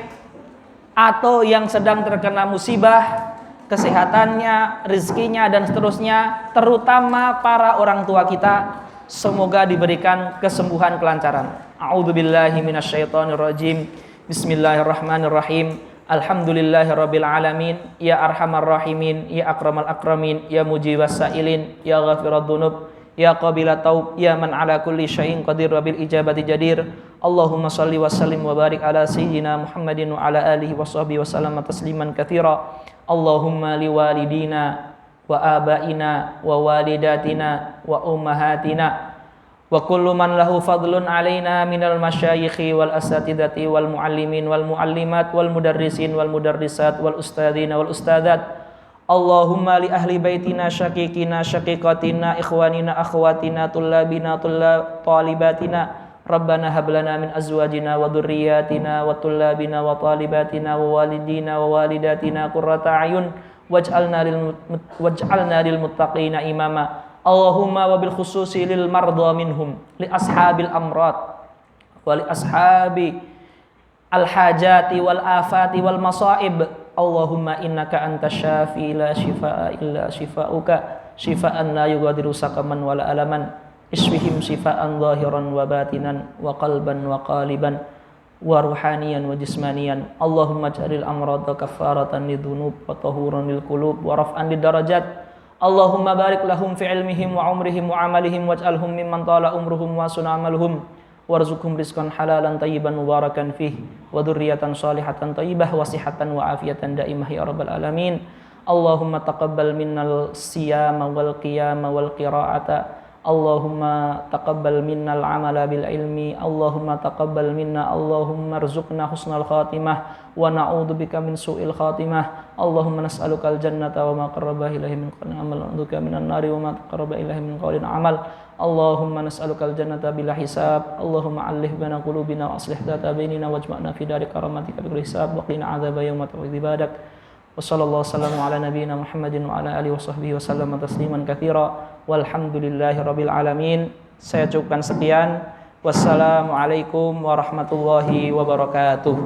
atau yang sedang terkena musibah, kesehatannya, rezekinya dan seterusnya, terutama para orang tua kita, semoga diberikan kesembuhan, kelancaran. A'udzubillahi minasyaitonirrajim. Bismillahirrahmanirrahim. Alhamdulillahirabbil alamin, ya arhamar rahimin, ya akramal akramin, ya mujibas sailin, ya ghafirad dzunub, ya qabilat taub, ya man ala kulli syai'in qadir wa bil ijabati jadir. Allahumma shalli wa sallim wa barik ala sayyidina Muhammadin wa ala alihi wa sahbihi wa sallama tasliman katsira. Allahumma liwalidina wa abaina wa walidatina wa ummahatina wa kullu man lahu fadlun alaina minal masyayikhi wal asatidati wal muallimin wal muallimat wal mudarrisin wal mudarrisat wal ustadzina wal ustadzat. Allahumma li ahli baitina syakikina syakikatina ikhwanina akhwatina tullabina talibatina Rabbana hablana min azwajina wa dhurriyyatina wa tullabina wa talibatina wa walidina wa walidatina qurrata a'yun waj'alna lil muttaqina imama. Allahumma wabil khususi lil marda minhum, li ashabil amrad wa li ashabi al hajati wal afati wal masaib. Allahumma innaka antas syafi la shifaa illa shifauka shifaan la yughadiru saqaman wala alaman isfihim shifaan zahiran wa batinan wa qalban wa qaliban wa ruhaniyan wa jismaniyan. Allahumma ja'alil amrada kaffaratan lidhunub wa tahuran lil qulub wa raf'an lid darajat. Allahumma barik lahum fi ilmihim wa umrihim wa amalihim waj'alhum mimman tala umruhum wa suna amaluhum warzuqhum rizqan halalan tayyiban mubarakan fih wa dzurriyyatan shalihatan tayyibah wa sihhatan wa afiyatan daimah ya rabbal alamin. Allahumma taqabbal minnal siyama wal qiyama wal qira'ata. Allahumma taqabbal minnal amala bil ilmi. Allahumma taqabbal minna. Allahumma rzuqna husnal khatimah wa na'udzubika min su'il khatimah. Allahumma nas'alukal jannata wa ma qarraba ilaihi min qawlin amal wa na'udzubika minan nari wa ma taqarraba ilaihi min qawlin amal. Allahumma nas'alukal jannata bila hisab. Allahumma allih baina qulubina wa aslih dhata bainina wajma'na fi dari karamatika bil hisab wa qina adzaba yauma tu'adzi badak. Wa sallallahu wasallam ala nabiyyina Muhammadin wa ala alihi wa sahbihi wa sallama tasliman katsira walhamdulillahi rabbil alamin. Saya cukupkan sekian. Wassalamualaikum warahmatullahi wabarakatuh.